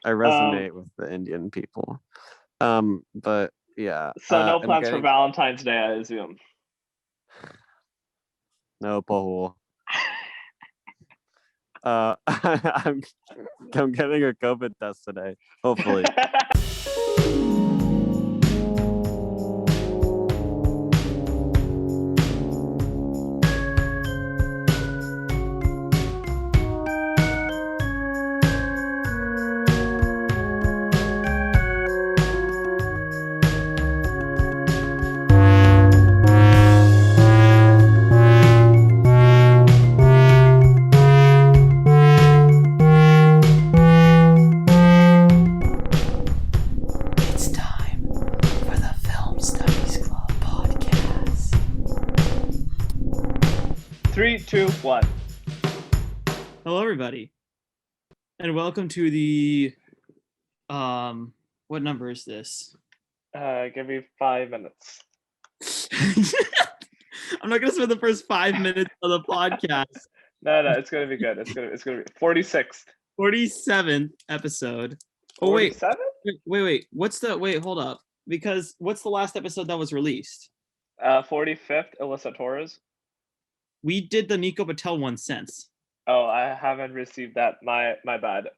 I resonate with the Indian people. But yeah. So no plans for Valentine's Day, I assume. No, Pahul. I'm getting a COVID test today. Hopefully. It's time for the Film Studies Club podcast. 3, 2, 1. Hello, everybody, and welcome to the what number is this? Give me 5 minutes. I'm not gonna spend the first 5 minutes of the podcast. No, it's gonna be good. It's gonna be 46th. 47th episode. Oh wait, 47? wait. Hold up. Because what's the last episode that was released? 45th, Alyssa Torres. We did the Nico Patel one since. Oh, I haven't received that. My bad.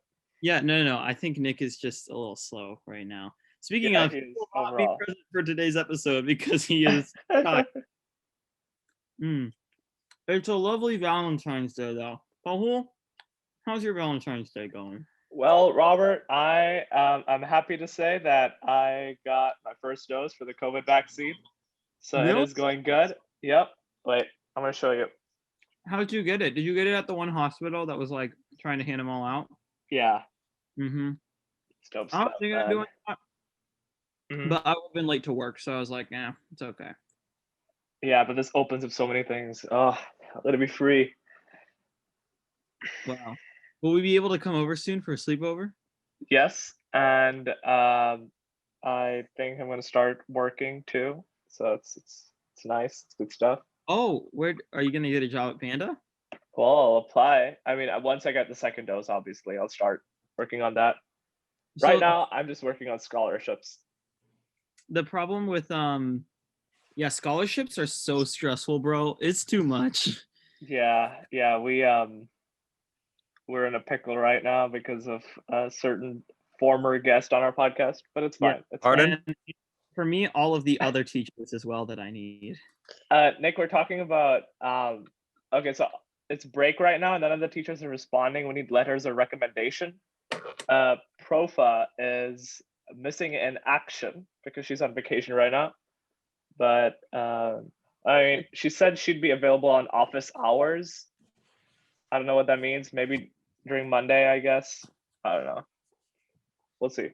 Yeah, no. I think Nick is just a little slow right now. Speaking of, he will not be present for today's episode because he is tired. It's a lovely Valentine's Day, though. Pahul, how's your Valentine's Day going? Well, Robert, I'm happy to say that I got my first dose for the COVID vaccine. So Really? It is going good. Yep. Wait, I'm going to show you. How did you get it? Did you get it at the one hospital that was like trying to hand them all out? Yeah. Mm-hmm. It's dope I don't stuff, think I'm man. doing that. Mhm. But I would have been late to work, so I was like, yeah, it's okay. Yeah, but this opens up so many things. Oh, let it be free. Wow. Will we be able to come over soon for a sleepover? Yes, and I think I'm going to start working too. So it's nice. It's good stuff. Oh, where are you gonna get a job at Panda? Well, I'll apply. I mean, once I get the second dose, obviously, I'll start working on that. Right now, I'm just working on scholarships. The problem with scholarships are so stressful, bro. It's too much. Yeah, we're in a pickle right now because of a certain former guest on our podcast, but it's fine. Yeah. It's Pardon? And for me, all of the other teachers as well that I need. Nick, we're talking about okay, so it's break right now, and none of the teachers are responding. We need letters of recommendation. Profa is missing in action because she's on vacation right now. But I mean, she said she'd be available on office hours. I don't know what that means. Maybe during Monday, I guess. I don't know. We'll see.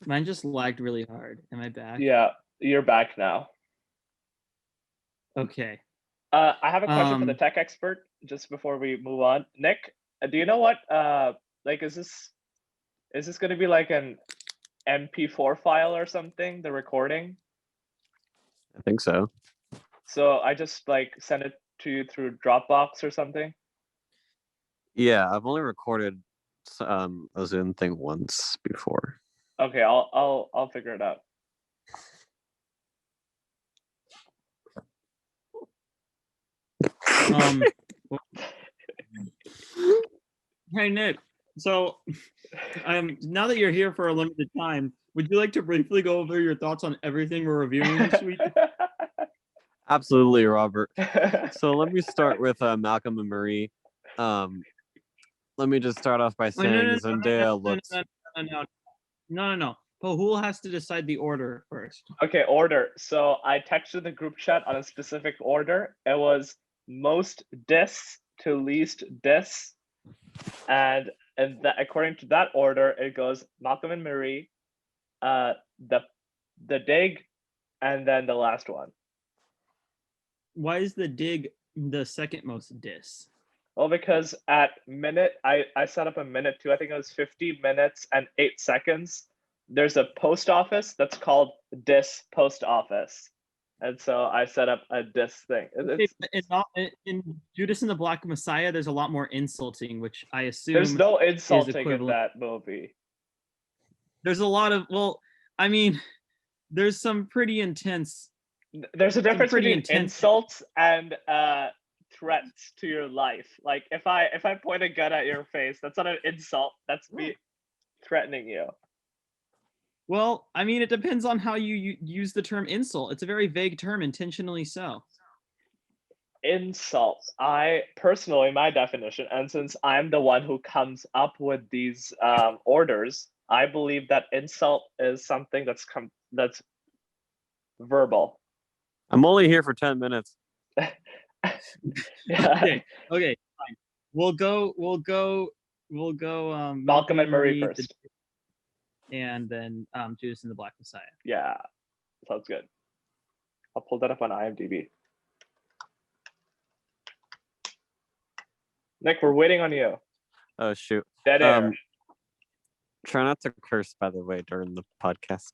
Mine just lagged really hard. Am I back? Yeah, you're back now. Okay. I have a question for the tech expert just before we move on. Nick, do you know what is this going to be like an MP4 file or something, the recording? I think so. So I just send it to you through Dropbox or something? Yeah, I've only recorded a Zoom thing once before. Okay, I'll figure it out. Hey Nick, so now that you're here for a limited time, would you like to briefly go over your thoughts on everything we're reviewing this week? Absolutely, Robert. So let me start with Malcolm and Marie. Let me just start off by saying Zendaya looks. No. Pahul has to decide the order first. Okay, order. So I texted the group chat on a specific order. It was most dis to least dis, and according to that order, it goes Malcolm and Marie, the dig, and then the last one. Why is the dig the second most dis? Well, because at minute, I set up a minute too. I think it was 50 minutes and 8 seconds. There's a post office that's called dis post office. and so I set up a diss thing. In Judas and the Black Messiah, there's a lot more insulting, which I assume there's no insulting in equivalent. that movie. There's a lot of I mean, there's some pretty intense. There's a difference pretty between intense- insults and threats to your life. Like if I point a gun at your face, that's not an insult. That's me threatening you. Well, I mean, it depends on how you use the term insult. It's a very vague term, intentionally so. Insult. I personally, my definition, and since I'm the one who comes up with these orders, I believe that insult is something that's verbal. I'm only here for 10 minutes. Yeah. Okay, fine. We'll go Malcolm and Marie first. And then Judas and the Black Messiah. Yeah, sounds good. I'll pull that up on IMDb. Nick, we're waiting on you. Oh shoot. Dead air. Try not to curse, by the way, during the podcast.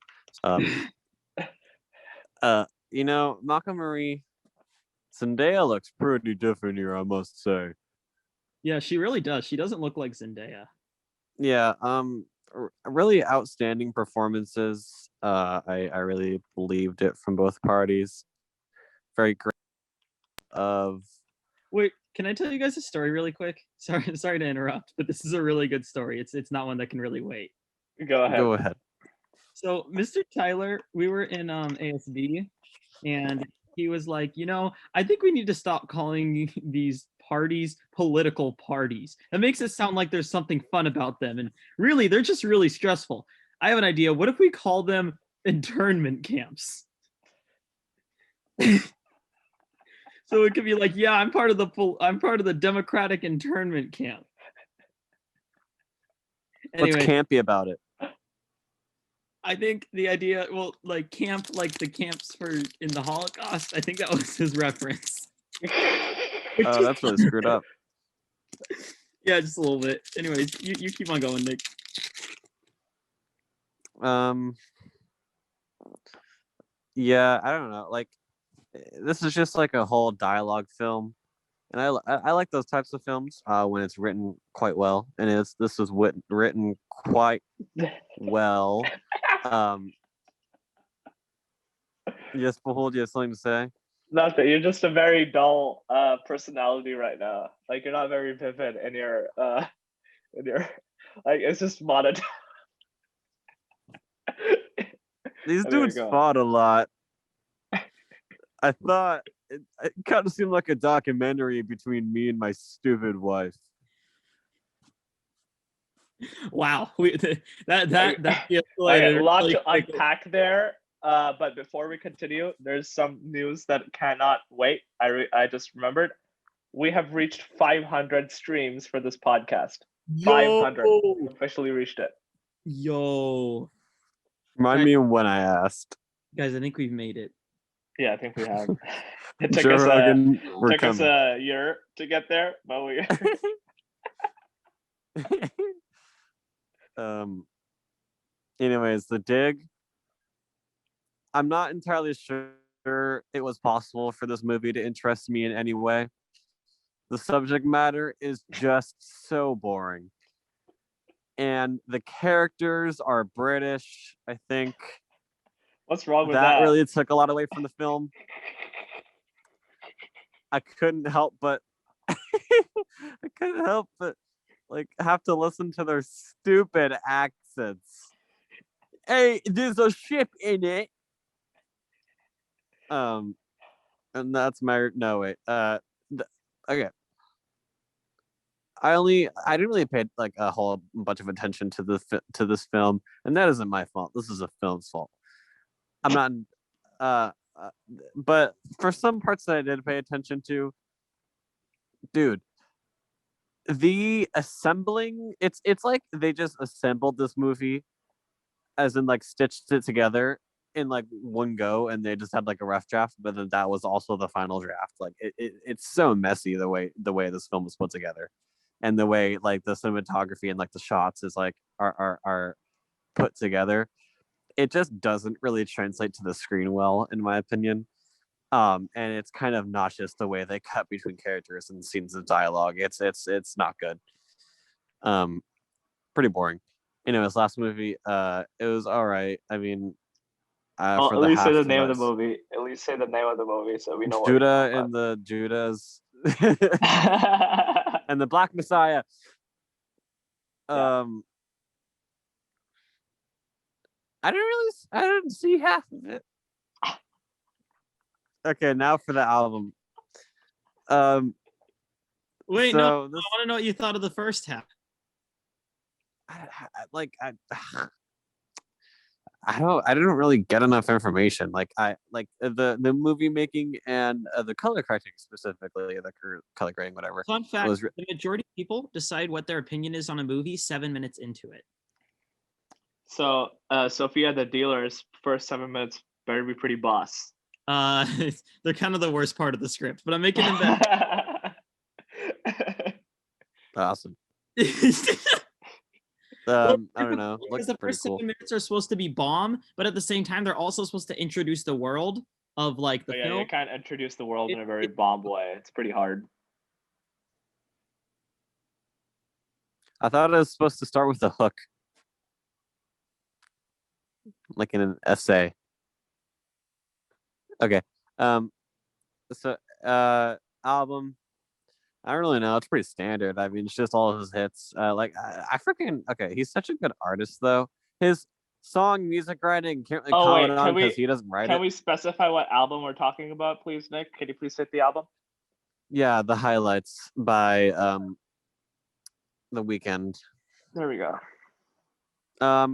Malcolm Marie, Zendaya looks pretty different here, I must say. Yeah, she really does. She doesn't look like Zendaya. Yeah, really outstanding performances. I really believed it from both parties. Very great. Wait, can I tell you guys a story really quick? Sorry to interrupt, but this is a really good story. It's not one that can really wait. Go ahead. So, Mr. Tyler, we were in ASD, and he was like, I think we need to stop calling these parties political parties. That makes it sound like there's something fun about them, and really, they're just really stressful. I have an idea. What if we call them internment camps? So it could be like, yeah, I'm part of the Democratic internment camp. Anyway, what's campy about it? I think the idea, like camp, like the camps in the Holocaust. I think that was his reference. Oh, that's really screwed up. Yeah, just a little bit. Anyways, you keep on going, Nick. Yeah, I don't know. Like, this is just like a whole dialogue film, and I like those types of films when it's written quite well, and this was written quite well. Yes, Behold, you have something to say? Nothing. You're just a very dull personality right now. Like you're not very vivid in your like it's just monotone. These dudes fought a lot. I thought it kind of seemed like a documentary between me and my stupid wife. Wow, that okay, a lot to unpack there. But before we continue, there's some news that cannot wait. I just remembered we have reached 500 streams for this podcast. 500 officially reached it. Yo, Remind me when I asked. Guys, I think we've made it. Yeah, I think we have. It took us a year to get there, but we. Anyways, The Dig. I'm not entirely sure it was possible for this movie to interest me in any way. The subject matter is just so boring. And the characters are British, I think. What's wrong with that? That really took a lot away from the film. I couldn't help but like have to listen to their stupid accents. Hey, there's a ship in it. And that's my okay. I didn't really pay like a whole bunch of attention to this film, and that isn't my fault. This is a film's fault. I'm not but for some parts that I did pay attention to, dude, the assembling, it's like they just assembled this movie as in like stitched it together in like one go, and they just had like a rough draft, but then that was also the final draft. Like it's so messy the way this film was put together, and the way like the cinematography and like the shots is like are put together. It just doesn't really translate to the screen well, in my opinion. And it's kind of not just the way they cut between characters and scenes of dialogue. It's not good. Pretty boring. Anyways, last movie, it was all right. I mean, for At the least say half the that name I of the s- movie. At least say the name of the movie so we know what Judah you're and the Judas talking about. and the Black Messiah. Yeah. I didn't see half of it. Okay, now for the album. Wait, no, So I this, want to know what you thought of the first half. I didn't really get enough information. Like the movie making and the color correcting specifically, the color grading, whatever. Fun fact: was the majority of people decide what their opinion is on a movie 7 minutes into it. So, Sophia, the dealer's first 7 minutes better be pretty boss. They're kind of the worst part of the script, but I'm making them better. awesome. Well, I don't know. because Looks the pretty first cool. 7 minutes are supposed to be bomb, but at the same time, they're also supposed to introduce the world of like the yeah, film. you can't introduce the world in a very bomb way. It's pretty hard. I thought it was supposed to start with a hook, like in an essay. Okay. So album. I don't really know. It's pretty standard. I mean, it's just all of his hits. I freaking okay. He's such a good artist, though. His song music writing can't really Oh, wait, comment on can we- because he doesn't write Can it. we specify what album we're talking about, please, Nick? Can you please hit the album? Yeah, the highlights by The Weeknd. There we go. I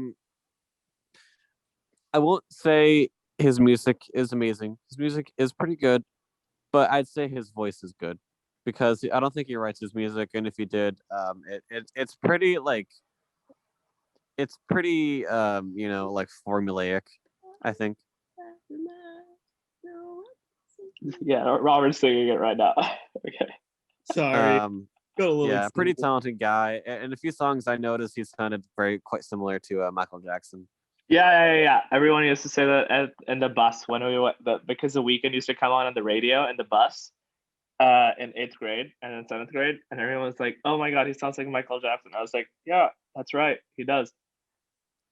won't say his music is amazing. His music is pretty good, but I'd say his voice is good because I don't think he writes his music, and if he did, it's pretty like it's pretty like formulaic, I think. Yeah, Robert's singing it right now. Okay. Sorry, got a little Yeah, pretty excited. talented guy. And a few songs I noticed he sounded quite similar to Michael Jackson. Yeah. Everyone used to say that in the bus when we went, because The Weeknd used to come on the radio in the bus in 8th grade and in 7th grade, and everyone was like, "Oh my god, he sounds like Michael Jackson." I was like, "Yeah, that's right, he does."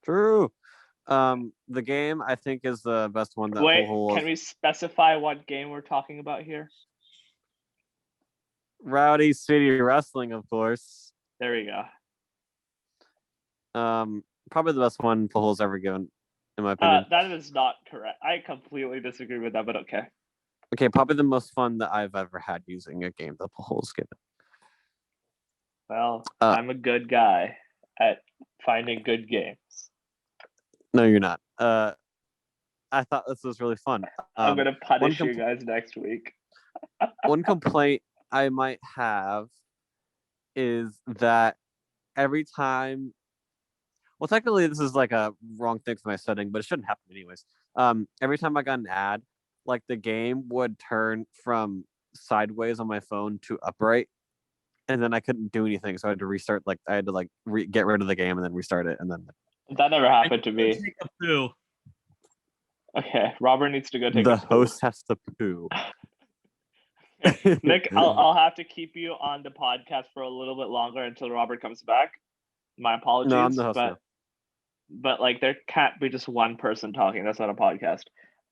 True. The game I think is the best one that Wait, Pull can we specify what game we're talking about here? Rowdy City Wrestling, of course. There we go. Probably the best one Pull's ever given, in my opinion. That is not correct. I completely disagree with that, but okay. Okay, probably the most fun that I've ever had using a game that Pull's given. Well, I'm a good guy at finding good games. No, you're not. I thought this was really fun. I'm gonna punish you guys next week. One complaint I might have is that every time, well, technically this is like a wrong thing for my setting, but it shouldn't happen anyways. Every time I got an ad, like the game would turn from sideways on my phone to upright, and then I couldn't do anything, so I had to restart. Like I had to get rid of the game and then restart it, and then That never happened to me. Take a poo. Okay, Robert needs to go take the a poo. host has to poo. Nick, I'll have to keep you on the podcast for a little bit longer until Robert comes back. My apologies. No, I'm the host now. But like there can't be just one person talking. That's not a podcast.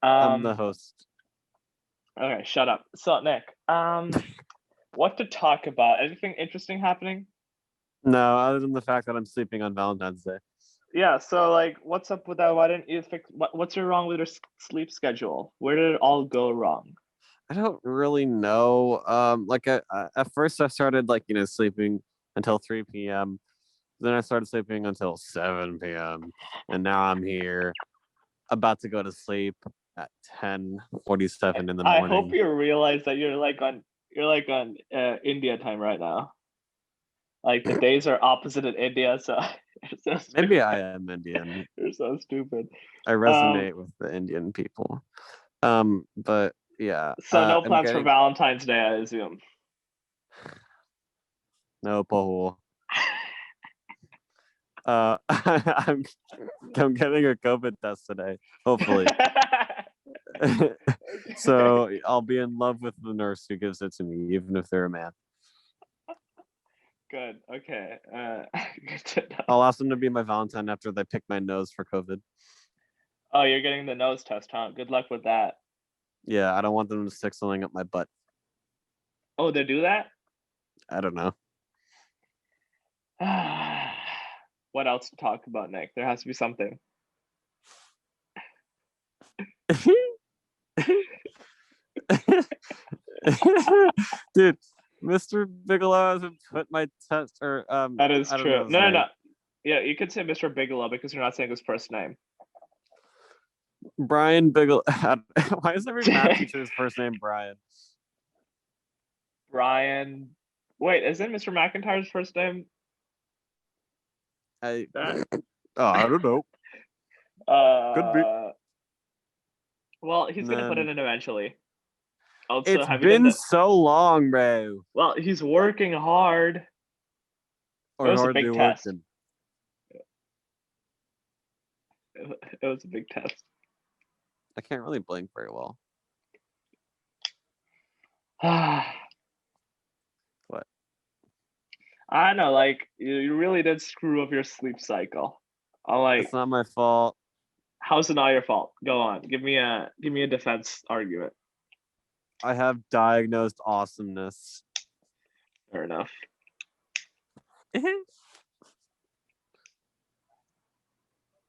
I'm the host. Okay, shut up. So Nick, what to talk about? Anything interesting happening? No, other than the fact that I'm sleeping on Valentine's Day. Yeah, so like what's up with that? Why didn't you fix what's wrong with your sleep schedule? Where did it all go wrong? I don't really know. At first I started sleeping until 3 p.m. Then I started sleeping until 7 p.m. And now I'm here about to go to sleep at 10:47 in the morning. I hope you realize that you're like on India time right now. Like the days are opposite in India, so maybe I am Indian. You're so stupid. I resonate with the Indian people. But yeah. So no plans for Valentine's Day, I assume. No, Paul. I'm getting a COVID test today. Hopefully. So I'll be in love with the nurse who gives it to me, even if they're a man. Good. Okay. Good to know. I'll ask them to be my Valentine after they pick my nose for COVID. Oh, you're getting the nose test, huh? Good luck with that. Yeah, I don't want them to stick something up my butt. Oh, they do that? I don't know. What else to talk about, Nick? There has to be something. Dude, Mr. Bigelow hasn't put my test or That is I don't true. know his No. name. Yeah, you could say Mr. Bigelow because you're not saying his first name. Brian Bigelow. Why is every math teacher's first name Brian? Brian. Wait, isn't Mr. McIntyre's first name I that? I don't know. Could be. Well, he's gonna put it Man. in eventually. Also, It's have you done been the... so long, bro. Well, he's working hard. Or It was a hardly big test. working. It was a big test. I can't really blink very well. What? I don't know, like you really did screw up your sleep cycle. I'm like, It's not my fault. how's it not your fault? Go on, give me a defense argument. I have diagnosed awesomeness. Fair enough.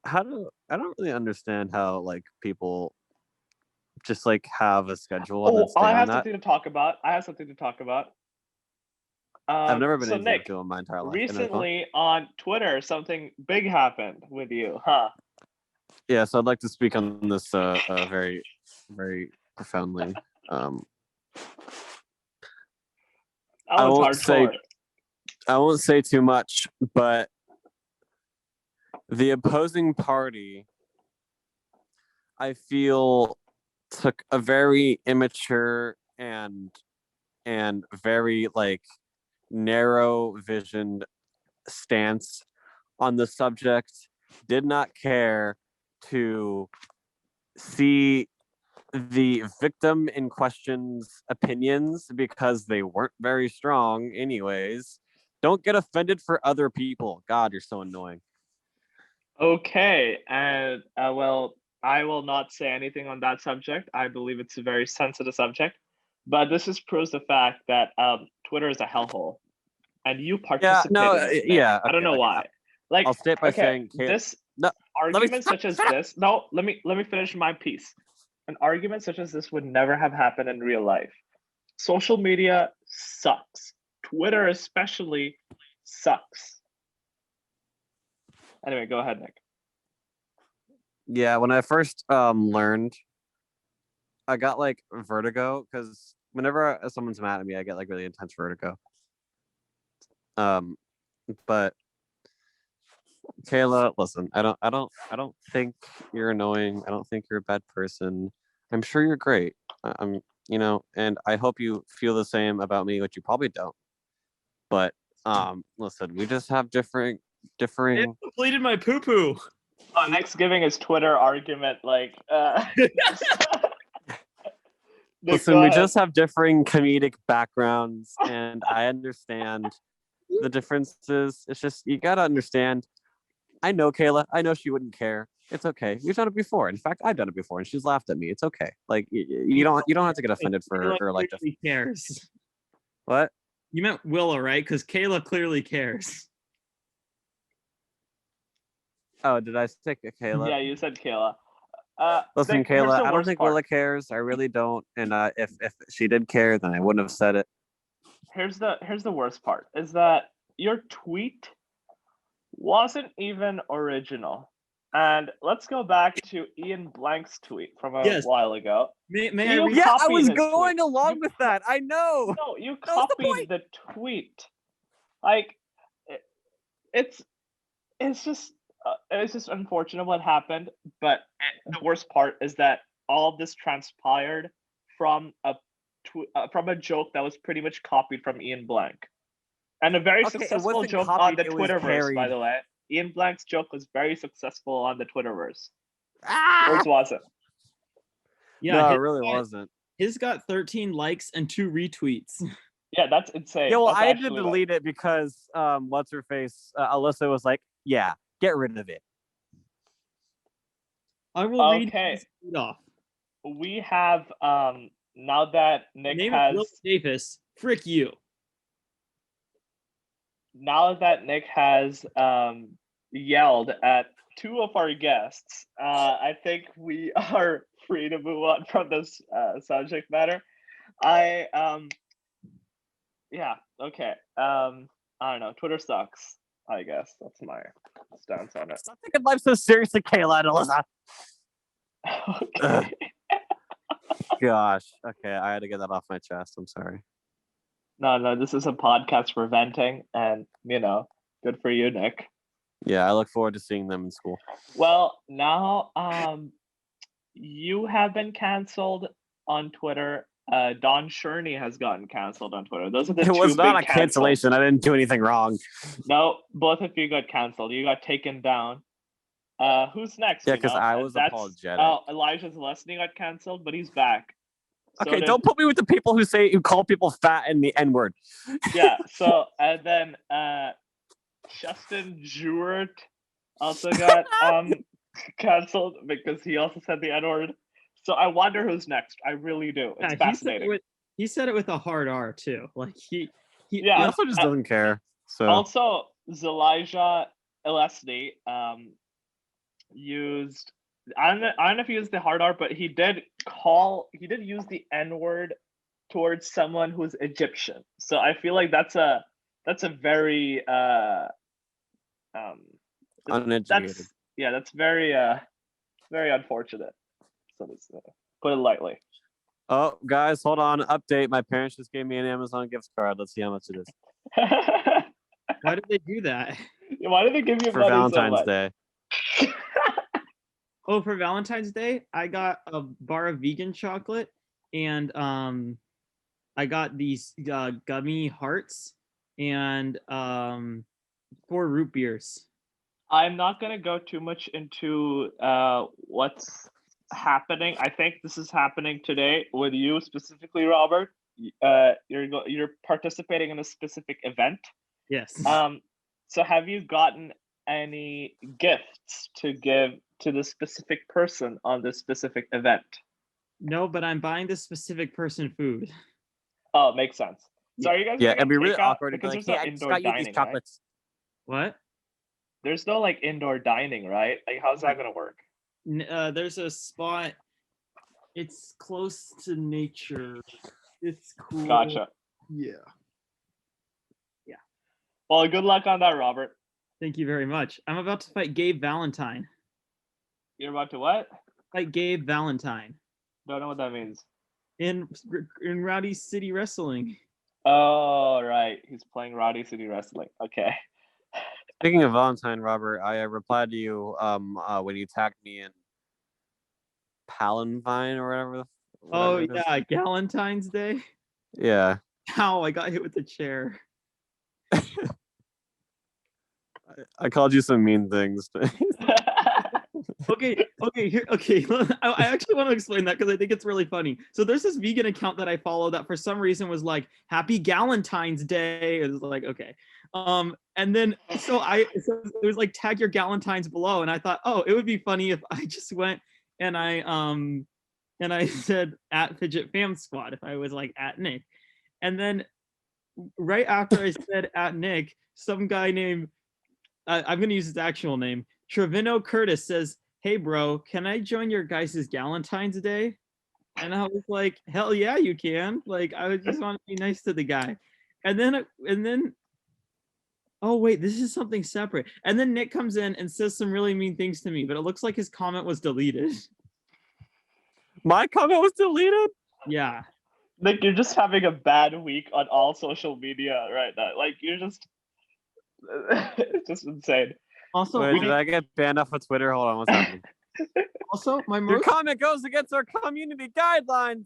I don't really understand how like people just like have a schedule and then stay I on have that. something to talk about. I've never been so into Nick, schedule in my entire life. recently on Twitter, something big happened with you, huh? Yeah, so I'd like to speak on this very, very profoundly. I won't say too much, but the opposing party, I feel, took a very immature and very like narrow-visioned stance on the subject. Did not care to see the victim in question's opinions because they weren't very strong anyways. Don't get offended for other people. God, you're so annoying. Okay, and well, I will not say anything on that subject. I believe it's a very sensitive subject, but this just proves the fact that Twitter is a hellhole, and you participated in it. Yeah. I don't know why. Like, I'll state by saying this no, argument such as this. No, let me finish my piece. An argument such as this would never have happened in real life. Social media sucks. Twitter especially sucks. Anyway, go ahead, Nick. Yeah, when I first learned, I got like vertigo because whenever someone's mad at me, I get like really intense vertigo. But Kayla, listen, I don't think you're annoying. I don't think you're a bad person. I'm sure you're great. I'm, and I hope you feel the same about me, which you probably don't. But listen, we just have differing. It completed my poo poo. Oh, Nick's giving his Twitter argument like. Listen, we just have differing comedic backgrounds, and I understand the differences. It's just you gotta understand. I know Kayla. I know she wouldn't care. It's okay. We've done it before. In fact, I've done it before, and she's laughed at me. It's okay. Like you don't have to get offended for or like. Kayla cares. What? You meant Willow, right? Because Kayla clearly cares. Oh, did I say Kayla? Yeah, you said Kayla. Listen, Kayla, I don't think Willa cares. I really don't. And if she did care, then I wouldn't have said it. Here's the worst part: is that your tweet wasn't even original. And let's go back to Ian Blank's tweet from a while ago. May I read? Yeah, I was going along with that. I know. No, you copied the tweet. Like, it's just unfortunate what happened. But the worst part is that all of this transpired from a joke that was pretty much copied from Ian Blank, and a very successful joke on the Twitterverse, by the way. Ian Blank's joke was very successful on the Twitterverse. Yours wasn't. Yeah, no, it his really got- wasn't. His got 13 likes and 2 retweets. Yeah, that's insane. Yeah, well, That's I had to actually, like- delete it because what's her face? Alyssa was like, "Yeah, get rid of it." I will read Okay. his tweet off. We have now that Nick Name has it Will Davis. Frick you. Yelled at 2 of our guests, I think we are free to move on from this subject matter. Yeah, okay. I don't know. Twitter sucks. I guess that's my stance on it. Stop taking life so seriously, Kayla and Alyssa. Okay. Gosh. Okay, I had to get that off my chest. I'm sorry. No, this is a podcast for venting, and good for you, Nick. Yeah, I look forward to seeing them in school. Well, now you have been canceled on Twitter. Don Sherney has gotten canceled on Twitter. Those are the It two was not a big cancellation. I didn't do anything wrong. No, both of you got canceled. You got taken down. Who's next? Yeah, you 'cause know? I was That's- apologetic. Oh, Elijah Zelensky got canceled, but he's back. So Okay, did- don't put me with the people who call people fat and the N-word. Yeah. So and then Justin Jewett also got canceled because he also said the N-word. So I wonder who's next. I really do. It's Yeah, fascinating. he said it with a hard R too. Like he Yeah. He also just doesn't care. So Also, Zelijah Elesny used. I don't know if he used the hard R, but he did use the N-word towards someone who's Egyptian. So I feel like that's a very uneducated. that's very very unfortunate. So let's put it lightly. Oh, guys, hold on. Update. My parents just gave me an Amazon gift card. Let's see how much it is Why did they do that? Why did they give you for money Valentine's so much? Day. Oh, for Valentine's Day, I got a bar of vegan chocolate and I got these gummy hearts and 4 root beers. I'm not gonna go too much into what's happening. I think this is happening today with you specifically, Robert. You're participating in a specific event. Yes. So have you gotten any gifts to give to the specific person on this specific event? No, but I'm buying this specific person food. Oh, makes sense. So are you guys Yeah, gonna it'd be get really takeout? awkward to be Because like, there's "Hey, no I just indoor got you dining, these chocolates." What? There's no like indoor dining, right? Like how's that gonna work? There's a spot. It's close to nature. It's cool. Gotcha. Yeah. Well, good luck on that, Robert. Thank you very much. I'm about to fight Gabe Valentine. You're about to what? Fight Gabe Valentine Don't know what that means. in Rowdy City Wrestling. Oh, right. He's playing Rowdy City Wrestling. Okay. Speaking of Valentine, Robert, I replied to you when you tagged me in Palanvine or whatever. Oh it is. yeah, Galentine's Day. Yeah. Ow! I got hit with the chair. I called you some mean things. Okay. I actually want to explain that because I think it's really funny. So there's this vegan account that I follow that for some reason was like Happy Galentine's Day. It was like okay, and then so it was like tag your Galentines below, and I thought oh it would be funny if I just went and I said at Fidget Fam Squad if I was like at Nick, and then right after I said at Nick, some guy named I'm gonna use his actual name, Trevino Curtis says, "Hey bro, can I join your guys' Galentine's Day?" And I was like, "Hell yeah, you can!" Like I would just want to be nice to the guy, and then oh wait, this is something separate. And then Nick comes in and says some really mean things to me, but it looks like his comment was deleted. My comment was deleted? Yeah. Nick, you're just having a bad week on all social media right now. Like you're just it's just insane. Also, Wait, did I get banned off of Twitter? Hold on, what's happening? my Your most comment goes against our community guidelines.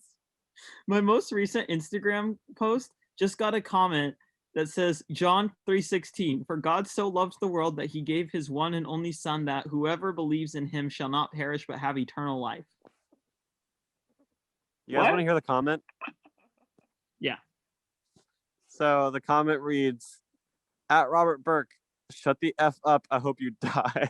my most recent Instagram post just got a comment that says John 3:16, for God so loved the world that he gave his one and only son that whoever believes in him shall not perish but have eternal life. You guys What? want to hear the comment? Yeah. So the comment reads, "At Robert Burke, shut the F up. I hope you die."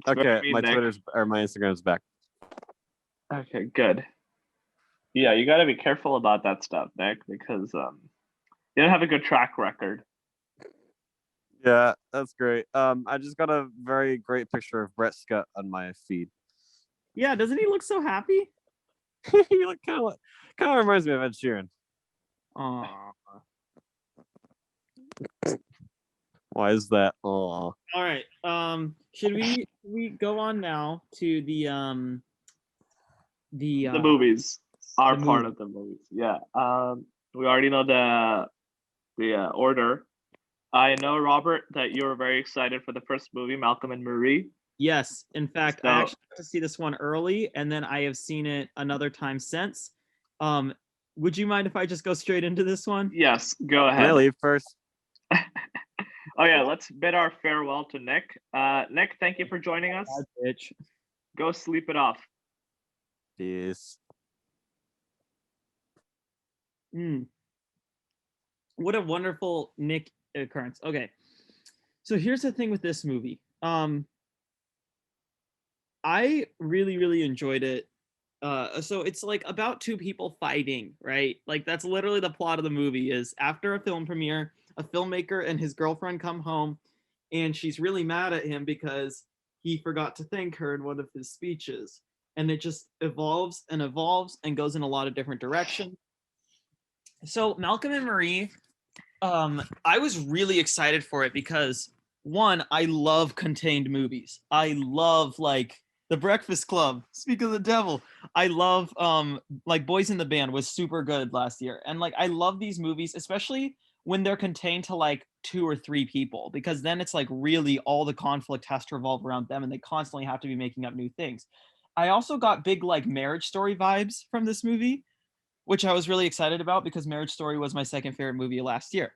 Okay, mean, my Nick. Twitter's or my Instagram's back. Okay, good. Yeah, you got to be careful about that stuff, Nick, because you don't have a good track record. Yeah, that's great. I just got a very great picture of Brett Scott on my feed. Yeah, doesn't he look so happy? He look kind of reminds me of Ed Sheeran. Aw. Why is that? Aw. All right. Should we go on now to the The movies are the part of the movies. Yeah. We already know the order. I know, Robert, that you were very excited for the first movie, Malcolm and Marie. Yes, in fact, I So- actually got to see this one early, and then I have seen it another time since. Would you mind if I just go straight into this one? Yes, go Can I ahead. leave first? Oh yeah, let's bid our farewell to Nick. Nick, thank you for joining us. Bad bitch. Go sleep it off. Peace. What a wonderful Nick occurrence. Okay, so here's the thing with this movie. I really enjoyed it. So it's like about two people fighting, right? Like that's literally the plot of the movie. Is after a film premiere, a filmmaker and his girlfriend come home, and she's really mad at him because he forgot to thank her in one of his speeches, and it just evolves and goes in a lot of different directions. So Malcolm and Marie, I was really excited for it because one, I love contained movies. I love like The Breakfast Club, Speak of the Devil. I love like Boys in the Band was super good last year. And like I love these movies, especially when they're contained to like 2 or 3 people, because then it's like really all the conflict has to revolve around them and they constantly have to be making up new things. I also got big like Marriage Story vibes from this movie, which I was really excited about because Marriage Story was my second favorite movie last year.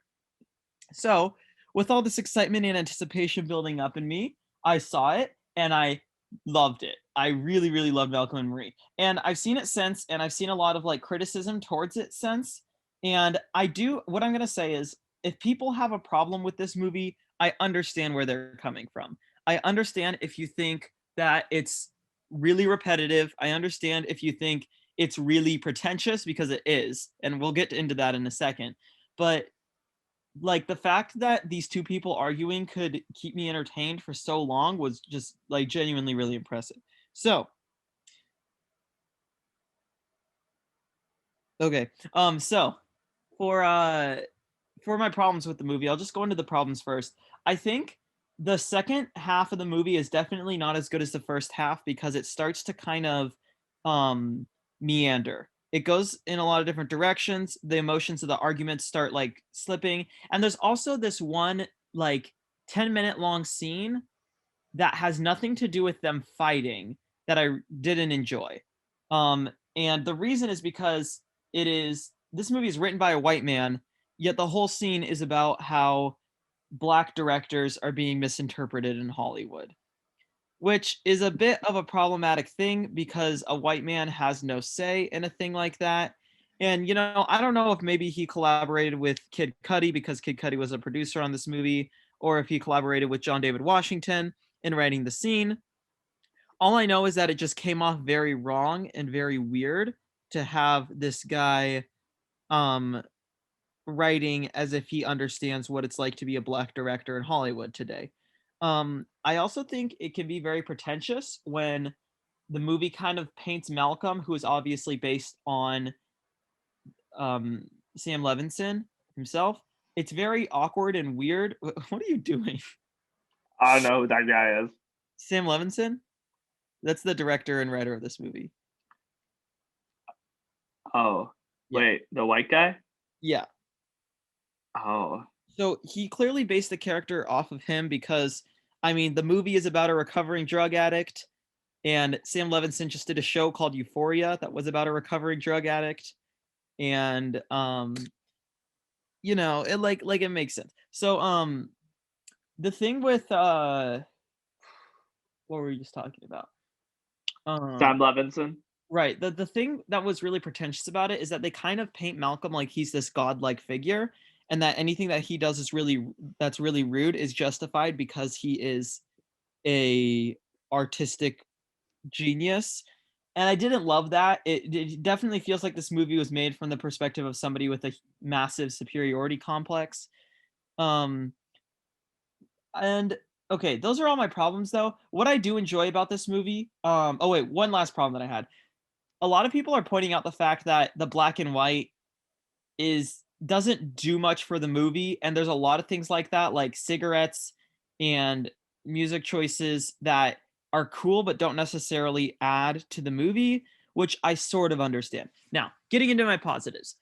So, with all this excitement and anticipation building up in me, I saw it and I loved it. I really loved Malcolm and Marie. And I've seen it since, and I've seen a lot of like criticism towards it since. And what I'm going to say is if people have a problem with this movie, I understand where they're coming from. I understand if you think that it's really repetitive. I understand if you think it's really pretentious, because it is, and we'll get into that in a second. But like the fact that these two people arguing could keep me entertained for so long was just like genuinely really impressive. So okay, so for my problems with the movie, I'll just go into the problems first. I think the second half of the movie is definitely not as good as the first half because it starts to kind of meander. It goes in a lot of different directions. The emotions of the arguments start like slipping. And there's also this one like 10-minute long scene that has nothing to do with them fighting that I didn't enjoy. And the reason is because this movie is written by a white man, yet the whole scene is about how black directors are being misinterpreted in Hollywood, which is a bit of a problematic thing because a white man has no say in a thing like that. And, I don't know if maybe he collaborated with Kid Cudi because Kid Cudi was a producer on this movie, or if he collaborated with John David Washington in writing the scene. All I know is that it just came off very wrong and very weird to have this guy writing as if he understands what it's like to be a black director in Hollywood today. I also think it can be very pretentious when the movie kind of paints Malcolm, who is obviously based on Sam Levinson himself. It's very awkward and weird. What are you doing? I don't know who that guy is. Sam Levinson? That's the director and writer of this movie. Oh, Yeah. wait, the white guy? Yeah. Oh. So he clearly based the character off of him because, I mean, the movie is about a recovering drug addict, and Sam Levinson just did a show called Euphoria that was about a recovering drug addict, and it it makes sense. So the thing with what were we just talking about? Sam Levinson. Right. The thing that was really pretentious about it is that they kind of paint Malcolm like he's this godlike figure, and that anything that he does is that's really rude is justified because he is a artistic genius. And I didn't love that. It definitely feels like this movie was made from the perspective of somebody with a massive superiority complex. Um, and okay, those are all my problems though. What I do enjoy about this movie, oh wait, one last problem that I had. A lot of people are pointing out the fact that the black and white is doesn't do much for the movie, and there's a lot of things like that, like cigarettes and music choices that are cool but don't necessarily add to the movie, which I sort of understand. Now, getting into my positives.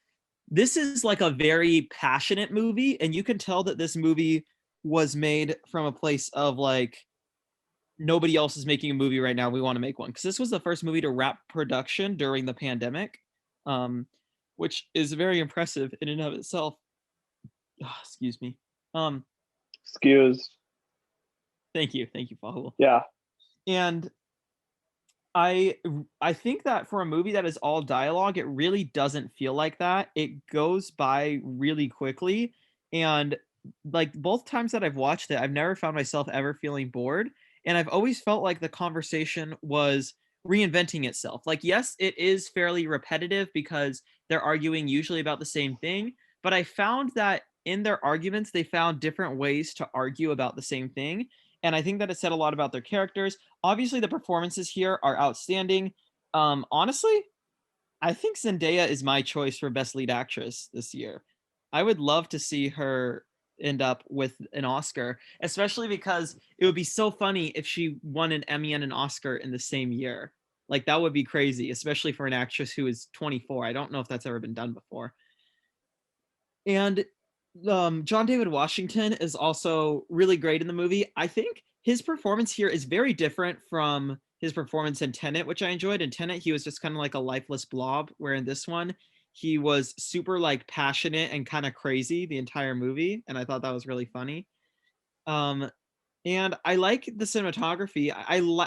This is like a very passionate movie, and you can tell that this movie was made from a place of like nobody else is making a movie right now. We want to make one because this was the first movie to wrap production during the pandemic, um, which is very impressive in and of itself. Excuse me. Excuse. Thank you, Fahul. Yeah. And I think that for a movie that is all dialogue, it really doesn't feel like that. It goes by really quickly, and like both times that I've watched it, I've never found myself ever feeling bored, and I've always felt like the conversation was reinventing itself. Like yes, it is fairly repetitive because they're arguing usually about the same thing, but I found that in their arguments they found different ways to argue about the same thing, and I think that it said a lot about their characters. Obviously, the performances here are outstanding. Honestly, I think Zendaya is my choice for best lead actress this year. I would love to see her end up with an Oscar, especially because it would be so funny if she won an Emmy and an Oscar in the same year. Like that would be crazy, especially for an actress who is 24. I don't know if that's ever been done before. And John David Washington is also really great in the movie. I think his performance here is very different from his performance in Tenet, which I enjoyed. In Tenet, he was just kind of like a lifeless blob, where in this one, he was super like passionate and kind of crazy the entire movie, and I thought that was really funny. Um, and I like the cinematography.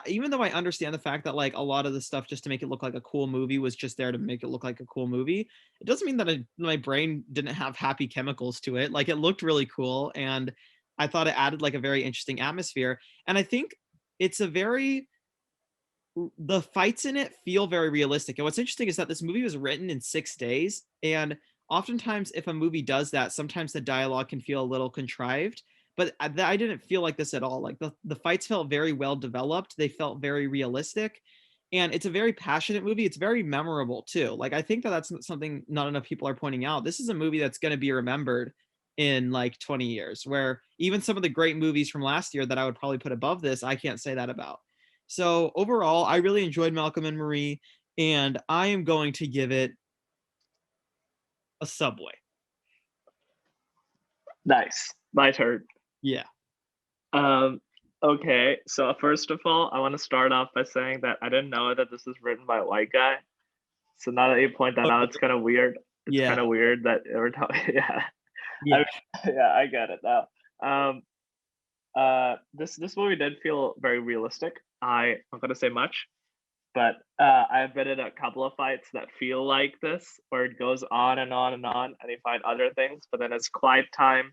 Even though I understand the fact that like a lot of the stuff just to make it look like a cool movie was just there to make it look like a cool movie. It doesn't mean that my brain didn't have happy chemicals to it. Like it looked really cool, and I thought it added like a very interesting atmosphere. And I think it's a very the fights in it feel very realistic. And what's interesting is that this movie was written in 6 days, and oftentimes if a movie does that, sometimes the dialogue can feel a little contrived, but I didn't feel like this at all. Like the fights felt very well developed. They felt very realistic, and it's a very passionate movie. It's very memorable too. Like I think that that's something not enough people are pointing out. This is a movie that's going to be remembered in like 20 years, where even some of the great movies from last year that I would probably put above this, I can't say that about. So overall, I really enjoyed Malcolm and Marie, and I am going to give it a Subway. Nice. My turn. Yeah. Okay, so first of all, I want to start off by saying that I didn't know that this is written by a white guy. So now that you point that out, it's kind of weird. It's kind of weird that we're talking. Yeah. Yeah. I get it now. This movie did feel very realistic. I'm not gonna say much, but I've been in a couple of fights that feel like this, where it goes on and on and on, and you find other things, but then it's quiet time,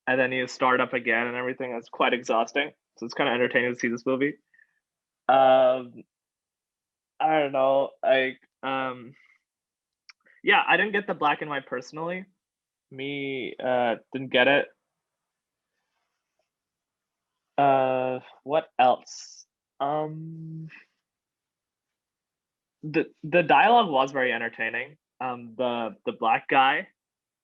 and then you start up again, and everything is quite exhausting. So it's kind of entertaining to see this movie. I don't know, like yeah, I didn't get the black and white personally. Me didn't get it. What else? The dialogue was very entertaining. The black guy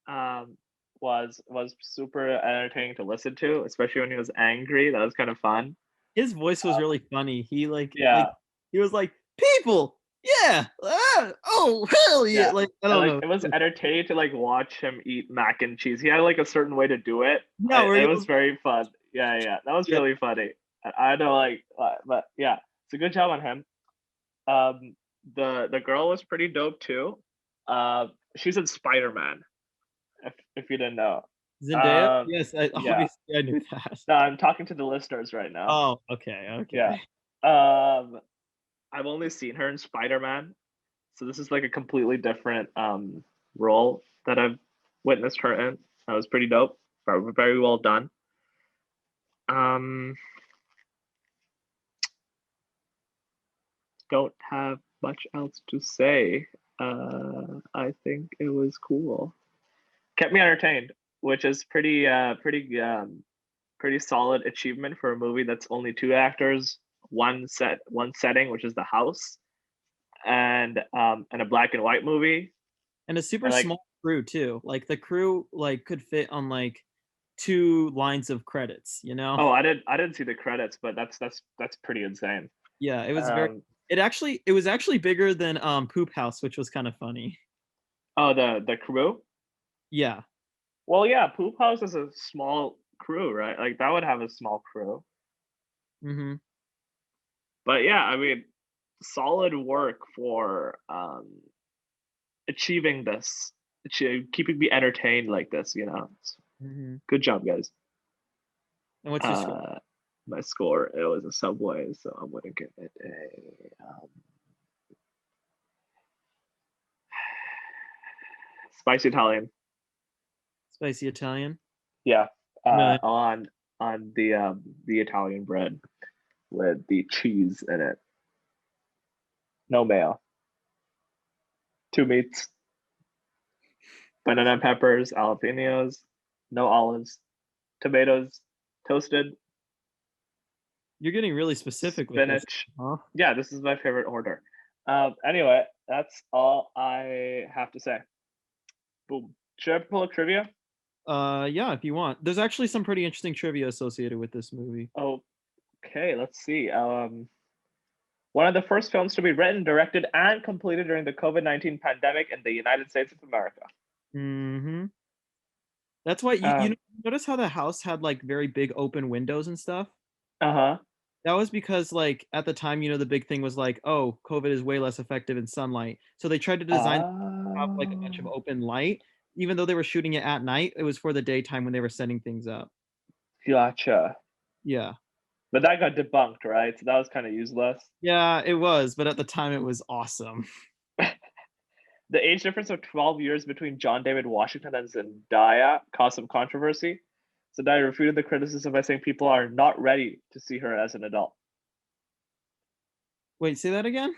was super entertaining to listen to, especially when he was angry. That was kind of fun. His voice was really funny. He Yeah. he was like, people, yeah, oh hell yeah. Yeah. Like I don't know. It was entertaining to like watch him eat mac and cheese. He had like a certain way to do it. Yeah, It was very fun. Yeah, that was really funny. I know, like, but yeah, it's a good job on him. The girl was pretty dope too. She's in Spider-Man. If you didn't know. Zendaya? Yes, obviously I knew that. No, I'm talking to the listeners right now. Oh, okay. Yeah. I've only seen her in Spider-Man, so this is like a completely different role that I've witnessed her in. That was pretty dope. Very, very well done. Don't have much else to say. I think it was cool. Kept me entertained, which is pretty solid achievement for a movie that's only two actors, one setting, which is the house, and a black and white movie. And a super And like, small crew too. Like the crew like could fit on like 2 lines of credits, you know? oh, I didn't see the credits, but that's pretty insane. Yeah, it was very it was actually bigger than Poop House, which was kind of funny. Oh, the crew. Yeah. Well, yeah, Poop House is a small crew, right? Like that would have a small crew. Mhm. But yeah, I mean, solid work for achieving this, keeping me entertained like this. Mhm. Good job, guys. And what's your score? My score, it was a Subway, so I'm gonna give it a spicy Italian. Spicy Italian? Yeah, Really? on the Italian bread with the cheese in it. No mayo. 2 meats. Banana peppers, jalapenos, no olives, tomatoes, toasted, You're getting really specific with this, spinach. huh? Yeah, this is my favorite order. Anyway, that's all I have to say. Boom. Should I pull up trivia? Yeah, if you want. There's actually some pretty interesting trivia associated with this movie. Okay, let's see. One of the first films to be written, directed, and completed during the COVID-19 pandemic in the United States of America. Mhm. That's why you notice how the house had like very big open windows and stuff? Uh-huh. That was because like at the time, the big thing was like, oh, COVID is way less effective in sunlight. So they tried to design have like a bunch of open light. Even though they were shooting it at night, it was for the daytime when they were setting things up. Gotcha. Yeah. But that got debunked, right? So that was kind of useless. Yeah, it was, but at the time it was awesome. The age difference of 12 years between John David Washington and Zendaya caused some controversy. Zendaya refuted the criticism by saying people are not ready to see her as an adult. Wait, say that again?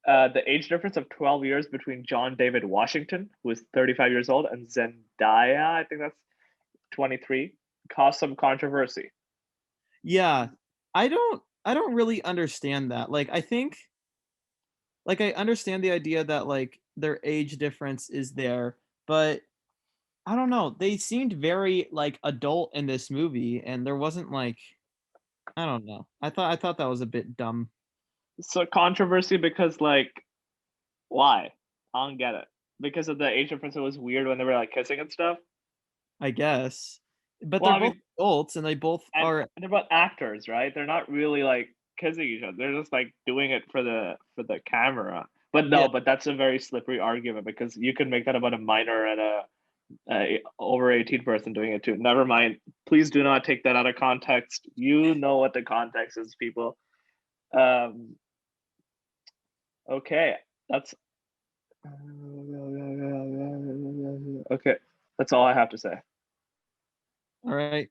The age difference of 12 years between John David Washington, who is 35 years old, and Zendaya, I think that's 23, caused some controversy. Yeah. I don't really understand that. Like I think like I understand the idea that like their age difference is there, but I don't know. They seemed very like adult in this movie and there wasn't like I don't know. I thought that was a bit dumb, So controversy because like, why? I don't get it. Because of the age difference, it was weird when they were like kissing and stuff. I guess. But Well, they're I both mean, adults and they both and are they're both actors, right? They're not really like kissing each other. They're just like doing it for the camera. But yeah. no, but that's a very slippery argument because you could make that about a minor and a over 18 person doing it too. Never mind. Please do not take that out of context. You know what the context is, people. Um, okay, that's okay. That's all I have to say. All right.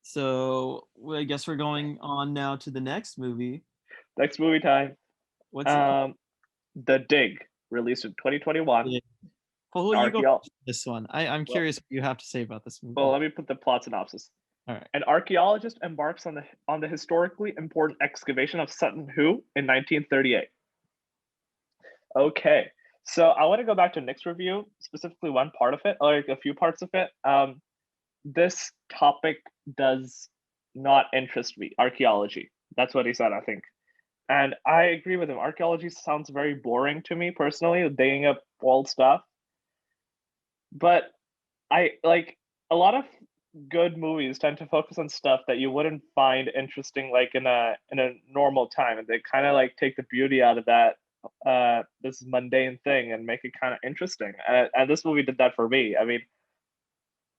So I guess we're going on now to the next movie. Next movie time. What's it called? The Dig, released in 2021. Yeah. Well, you go Archaeo- this one. I'm Well, curious what you have to say about this movie. well, let me put the plot synopsis. All right. An archaeologist embarks on the historically important excavation of Sutton Hoo in 1938. Okay, so I want to go back to Nick's review, specifically one part of it, or like a few parts of it. This topic does not interest me. Archaeology. That's what he said, I think. And I agree with him. Archaeology sounds very boring to me personally, digging up old stuff. But I like a lot of good movies tend to focus on stuff that you wouldn't find interesting like in a normal time, and they kind of like take the beauty out of that this mundane thing and make it kind of interesting. And this movie did that for me. I mean,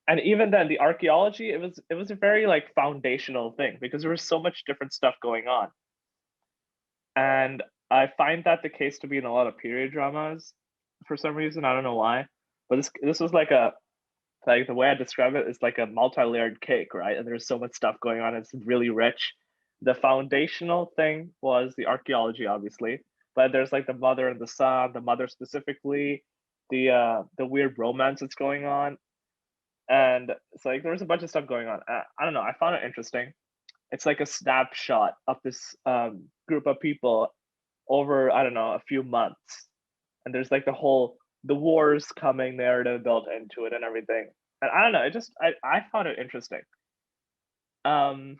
and even then, the archaeology, it was a very like foundational thing because there was so much different stuff going on. and I find that the case to be in a lot of period dramas for some reason. I don't know why, but this was like the way I describe it is like a multi-layered cake, right? And there's so much stuff going on. It's really rich. The foundational thing was the archaeology, obviously, but there's like the mother and the son. The mother specifically, the weird romance that's going on, and it's like there's a bunch of stuff going on. I don't know. I found it interesting. It's like a snapshot of this group of people over, I don't know, a few months, and there's like the wars coming narrative built into it and everything. And I don't know, I found it interesting. Um,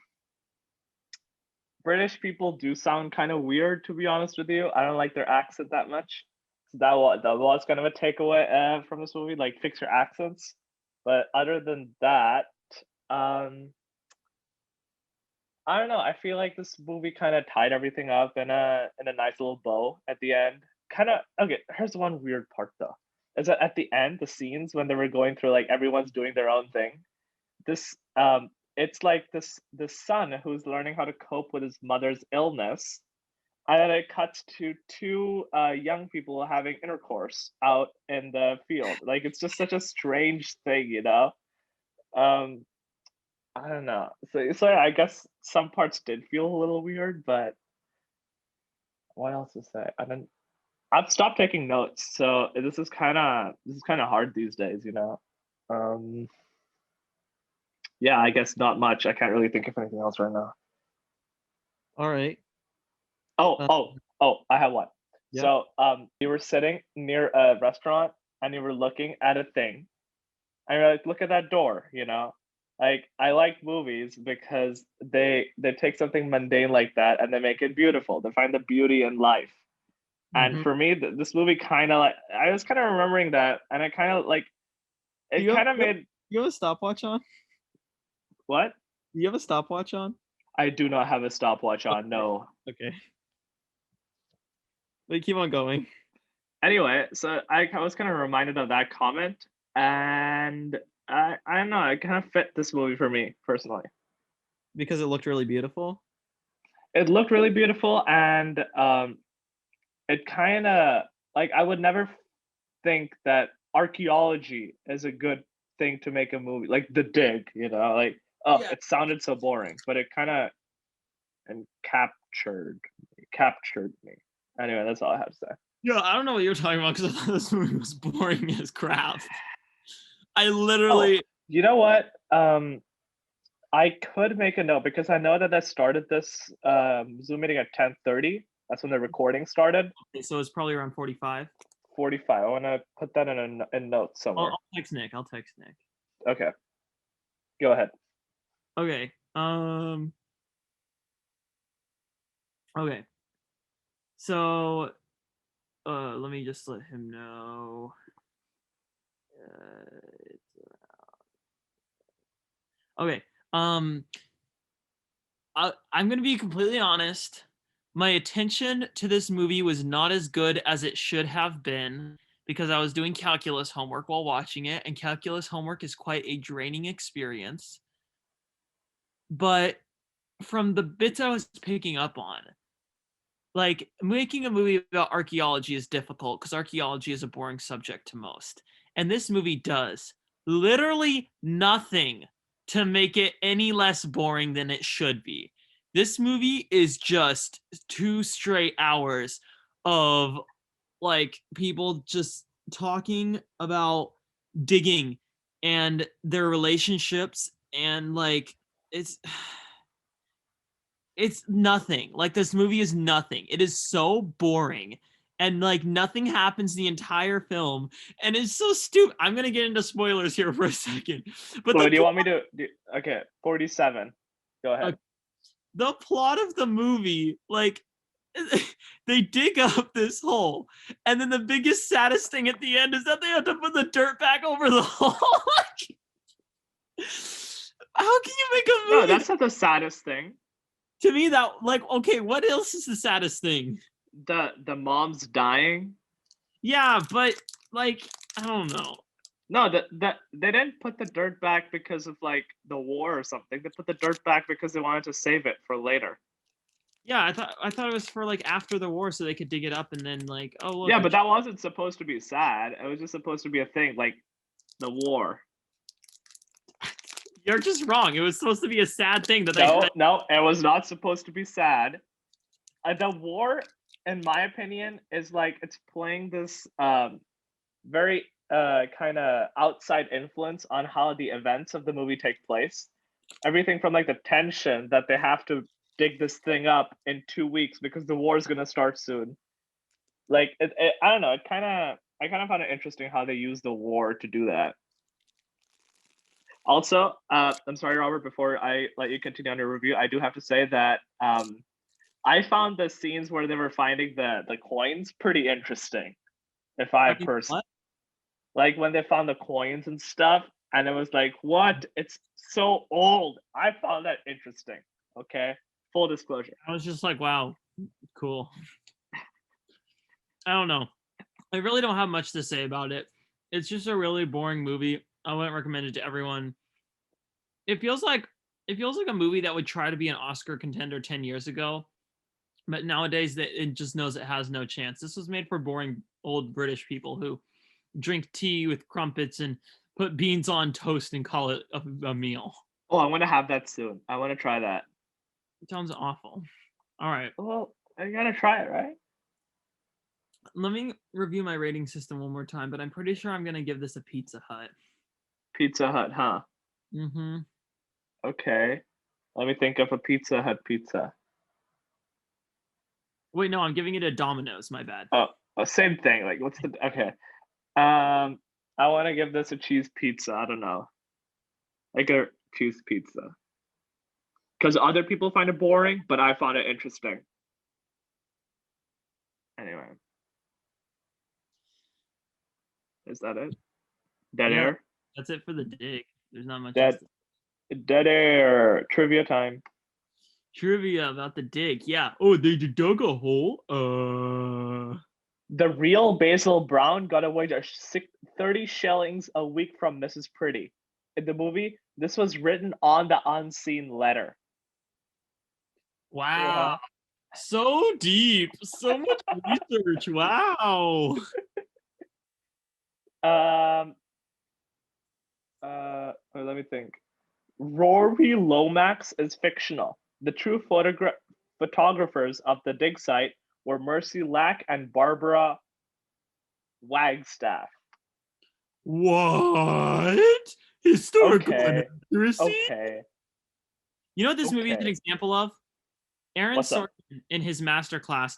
British people do sound kind of weird, to be honest with you. I don't like their accent that much. So that was kind of a takeaway from this movie, like fix your accents. But other than that, I don't know. I feel like this movie kind of tied everything up in a nice little bow at the end. Kind of okay. Here's one weird part though. Is that at the end, the scenes when they were going through like everyone's doing their own thing. This it's like the son who's learning how to cope with his mother's illness, and then it cuts to two young people having intercourse out in the field. Like it's just such a strange thing, you know. Um, I don't know. So I guess some parts did feel a little weird, but what else to say? I've stopped taking notes, so this is kind of hard these days, you know. Um, yeah, I guess not much. I can't really think of anything else right now. All right. Oh, I have one. Yep. So you were sitting near a restaurant and you were looking at a thing, and you're like, look at that door, you know. Like I like movies because they take something mundane like that and they make it beautiful. They find the beauty in life. And Mhm. for me, this movie kind of like I was kind of remembering that, and it kind of like Do it you have, kind of made you have a stopwatch on? what? Do you have a stopwatch on? I do not have a stopwatch on. No. Okay. But keep on going. Anyway, so I was kind of reminded of that comment, and I don't know, it kind of fit this movie for me personally. Because it looked really beautiful. It looked really beautiful, and it kind of like I would never think that archaeology is a good thing to make a movie like The Dig, you know, like Yeah. it sounded so boring, but it kind of and captured me. Anyway, that's all I have to say. Yeah, I don't know what you're talking about because I thought this movie was boring as crap. I Oh, literally you know what? I could make a note because I know that I started this Zoom meeting at 10:30. That's when the recording started. okay, so it's probably around 45. 45. I want to put that in a note somewhere. I'll text Nick. I'll text Nick. Okay. Go ahead. Okay. Okay. So let me just let him know. Okay. I'm gonna be completely honest. My attention to this movie was not as good as it should have been because I was doing calculus homework while watching it, and calculus homework is quite a draining experience. But from the bits I was picking up on, like making a movie about archaeology is difficult because archaeology is a boring subject to most. And this movie does literally nothing to make it any less boring than it should be. This movie is just 2 straight hours of like people just talking about digging and their relationships, and like it's nothing. Like this movie is nothing. It is so boring. And like nothing happens the entire film. And it's so stupid. I'm gonna get into spoilers here for a second. But So do you want me to do okay, 47. Go ahead. the plot of the movie, like they dig up this hole, and then the biggest, saddest thing at the end is that they have to put the dirt back over the hole. How can you make a movie? No, that's not the saddest thing. To me, that like okay, what else is the saddest thing? The mom's dying. Yeah, but like I don't know. No, they didn't put the dirt back because of like the war or something. They put the dirt back because they wanted to save it for later. Yeah, I thought it was for like after the war, so they could dig it up and then like, oh look. Yeah, but that wasn't supposed to be sad. It was just supposed to be a thing, like the war. You're just wrong. It was supposed to be a sad thing that they. No, it was not supposed to be sad. The war, in my opinion, is like it's playing this very kind of outside influence on how the events of the movie take place. Everything from like the tension that they have to dig this thing up in 2 weeks because the war is gonna start soon. Like I don't know. I kind of found it interesting how they use the war to do that. Also, I'm sorry, Robert. Before I let you continue on your review, I do have to say that I found the scenes where they were finding the coins pretty interesting. If I personally, like when they found the coins and stuff, and it was like, what? It's so old. I found that interesting. Okay, full disclosure. I was just like, wow, cool. I don't know. I really don't have much to say about it. It's just a really boring movie. I wouldn't recommend it to everyone. It feels like a movie that would try to be an Oscar contender 10 years ago, but nowadays it just knows it has no chance. This was made for boring old British people who drink tea with crumpets and put beans on toast and call it a meal. Oh, I want to have that soon. I want to try that. It sounds awful. All right. Well, I gotta try it, right? Let me review my rating system one more time, but I'm pretty sure I'm gonna give this a Pizza Hut. Pizza Hut, huh? Mm-hmm. Okay. Let me think of a Pizza Hut pizza. Wait, no, I'm giving it a Domino's. My bad. Oh, same thing. Like, what's the okay? I want to give this a cheese pizza. I don't know, like a cheese pizza, because other people find it boring, but I found it interesting. Anyway, is that it? Dead Yeah. air. That's it for the dig. There's not much Dead. else. Dead air. Trivia time. Trivia about the dig. Yeah. Oh, they dug a hole. The real Basil Brown got away with 30 shillings a week from Mrs. Pretty. In the movie, this was written on the unseen letter. Wow. So deep. So much research. Wow. Let me think. Rory Lomax is fictional. The true photographers of the dig site were Mercy Lack and Barbara Wagstaff. What? Historical inaccuracy? Okay. You know what this movie is an example of? Aaron What's up? Sorkin, in his masterclass,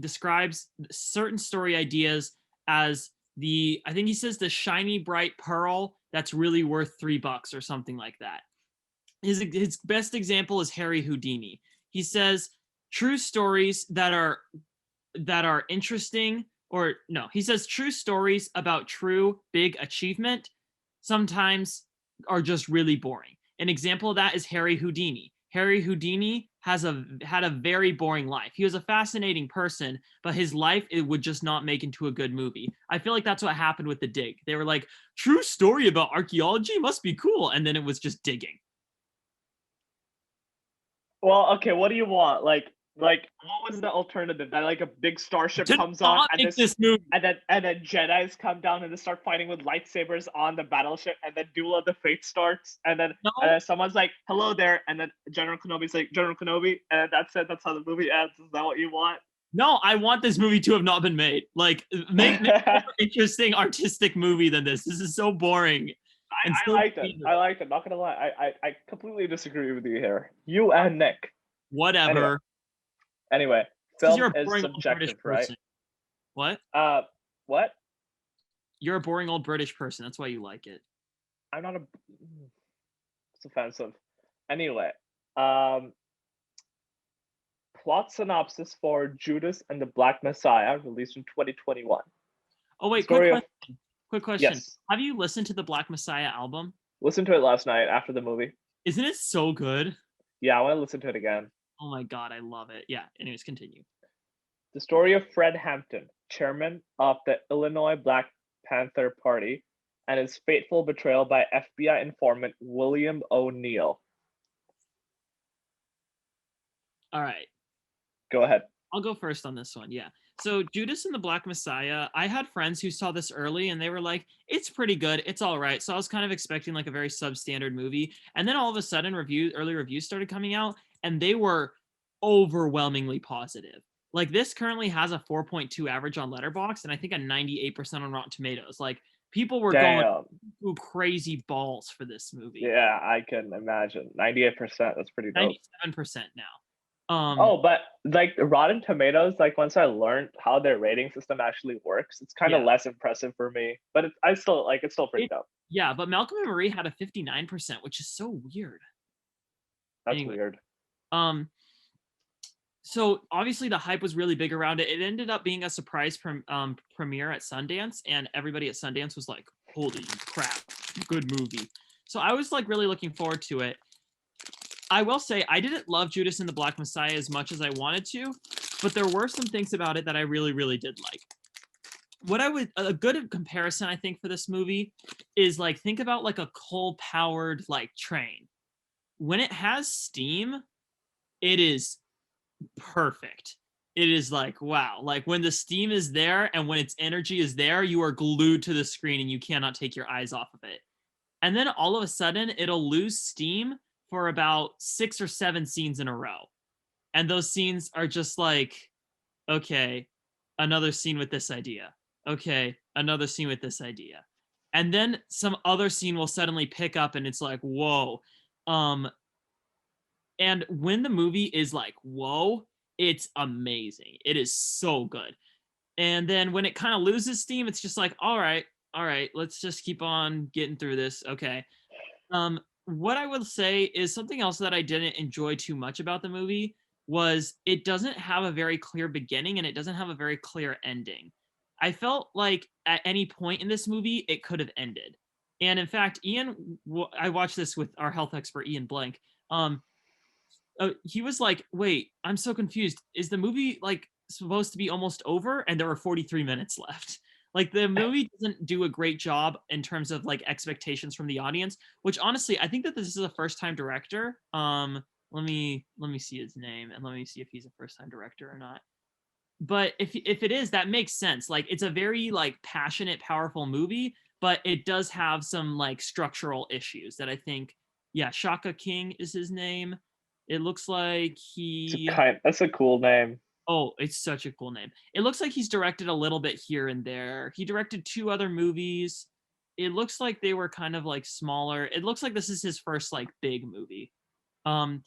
describes certain story ideas as I think he says the shiny bright pearl that's really worth $3 or something like that. His best example is Harry Houdini. He says true stories that are interesting, or no, he says true stories about true big achievement sometimes are just really boring. An example of that is Harry Houdini. Harry Houdini had a very boring life. He was a fascinating person, but his life, it would just not make into a good movie. I feel like that's what happened with The Dig. They were like, true story about archaeology must be cool, and then it was just digging. Well, okay, what do you want? Like what was the alternative? That like a big starship comes on and then Jedis come down and they start fighting with lightsabers on the battleship, and then Duel of the Fate starts, and then someone's like, "Hello there," and then General Kenobi's like, "General Kenobi," and that's it. That's how the movie ends. Is that what you want? No, I want this movie to have not been made. Like, make a more interesting artistic movie than this. This is so boring. I liked it. I liked it. Not gonna lie, I completely disagree with you here. You and Nick. Whatever. Anyway, film is subjective, right? What? What? You're a boring old British person. That's why you like it. I'm not It's offensive. Anyway, plot synopsis for Judas and the Black Messiah, released in 2021. Oh wait, quick question. Yes. Have you listened to the Black Messiah album? Listened to it last night after the movie. Isn't it so good? Yeah, I want to listen to it again. Oh my god, I love it. Yeah, anyways, continue. The story of Fred Hampton, chairman of the Illinois Black Panther Party, and his fateful betrayal by FBI informant William O'Neill. All right. Go ahead. I'll go first on this one. Yeah. So Judas and the Black Messiah, I had friends who saw this early and they were like, it's pretty good. It's all right. So I was kind of expecting like a very substandard movie. And then all of a sudden early reviews started coming out and they were overwhelmingly positive. Like this currently has a 4.2 average on Letterboxd and I think a 98% on Rotten Tomatoes. Like people were going Damn. through crazy balls for this movie. Yeah, I can imagine. 98%. That's pretty dope. 97% now. Oh, but like Rotten Tomatoes, like once I learned how their rating system actually works, it's kind of Yeah. less impressive for me. But it's still pretty dope. Yeah, but Malcolm and Marie had a 59%, which is so weird. That's Anyway. weird. So obviously the hype was really big around it. It ended up being a surprise premiere at Sundance, and everybody at Sundance was like, "Holy crap, good movie!" So I was like really looking forward to it. I will say I didn't love Judas and the Black Messiah as much as I wanted to, but there were some things about it that I really, really did like. A good comparison I think for this movie is like think about like a coal-powered like train. When it has steam, it is perfect. It is like, wow, like when the steam is there and when its energy is there, you are glued to the screen and you cannot take your eyes off of it. And then all of a sudden, it'll lose steam for about 6 or 7 scenes in a row. And those scenes are just like, okay, another scene with this idea. Okay, another scene with this idea. And then some other scene will suddenly pick up and it's like, whoa. And when the movie is like, whoa, it's amazing. It is so good. And then when it kind of loses steam, it's just like, all right, let's just keep on getting through this. Okay. What I will say is something else that I didn't enjoy too much about the movie was it doesn't have a very clear beginning and it doesn't have a very clear ending. I felt like at any point in this movie, it could have ended. And in fact, I watched this with our health expert, Ian Blank. He was like, wait, I'm so confused. Is the movie like supposed to be almost over? And there were 43 minutes left. Like the movie doesn't do a great job in terms of like expectations from the audience, which honestly, I think that this is a first-time director. Let me see his name and let me see if he's a first-time director or not. But if it is, that makes sense. Like it's a very like passionate, powerful movie, but it does have some like structural issues that I think, yeah, Shaka King is his name. It looks like That's a cool name. Oh, it's such a cool name. It looks like he's directed a little bit here and there. He directed 2 other movies. It looks like they were kind of like smaller. It looks like this is his first like big movie. And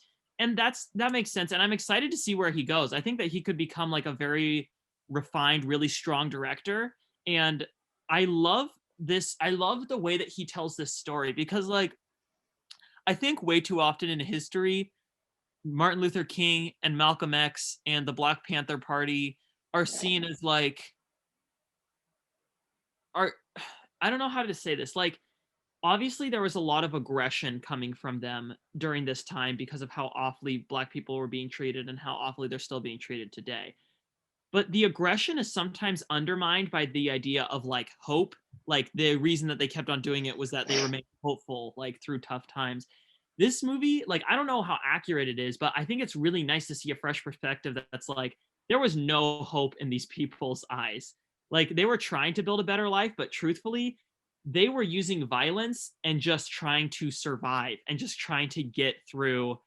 that makes sense. And I'm excited to see where he goes. I think that he could become like a very refined, really strong director. And I love this. I love the way that he tells this story because like I think way too often in history, Martin Luther King and Malcolm X and the Black Panther Party are seen as like I don't know how to say this. Like obviously there was a lot of aggression coming from them during this time because of how awfully Black people were being treated and how awfully they're still being treated today. But the aggression is sometimes undermined by the idea of like hope. Like the reason that they kept on doing it was that they remained hopeful like through tough times. This movie, like I don't know how accurate it is, but I think it's really nice to see a fresh perspective that's like there was no hope in these people's eyes. Like they were trying to build a better life, but truthfully, they were using violence and just trying to survive and just trying to get through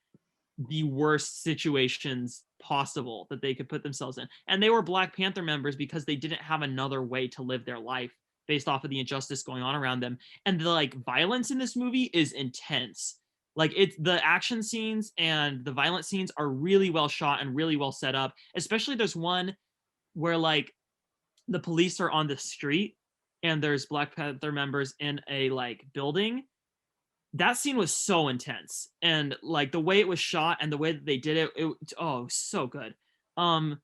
the worst situations possible that they could put themselves in. And they were Black Panther members because they didn't have another way to live their life based off of the injustice going on around them. And the like violence in this movie is intense. Like it's the action scenes and the violent scenes are really well shot and really well set up. Especially there's one where like the police are on the street and there's Black Panther members in a like building. That scene was so intense, and like the way it was shot and the way that they did it, it was so good. And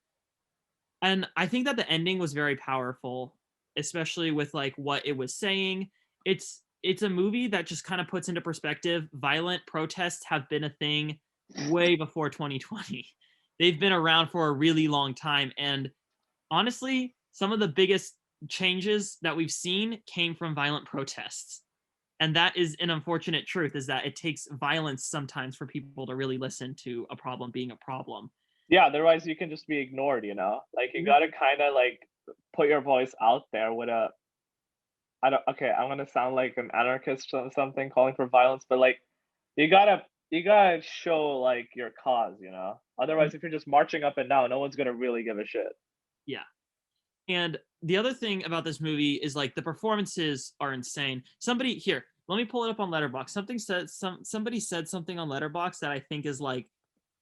I think that the ending was very powerful, especially with like what it was saying. It's a movie that just kind of puts into perspective violent protests have been a thing way before 2020. They've been around for a really long time, and honestly, some of the biggest changes that we've seen came from violent protests. And that is an unfortunate truth, is that it takes violence sometimes for people to really listen to a problem being a problem. Yeah, otherwise you can just be ignored, like you gotta kind of like put your voice out there with a I don't okay, I'm gonna sound like an anarchist or something calling for violence, but like you gotta show like your cause, otherwise if you're just marching up and down, no one's gonna really give a shit. Yeah. And the other thing about this movie is like the performances are insane. Somebody here, let me pull it up on Letterboxd. Somebody said something on Letterboxd that I think is like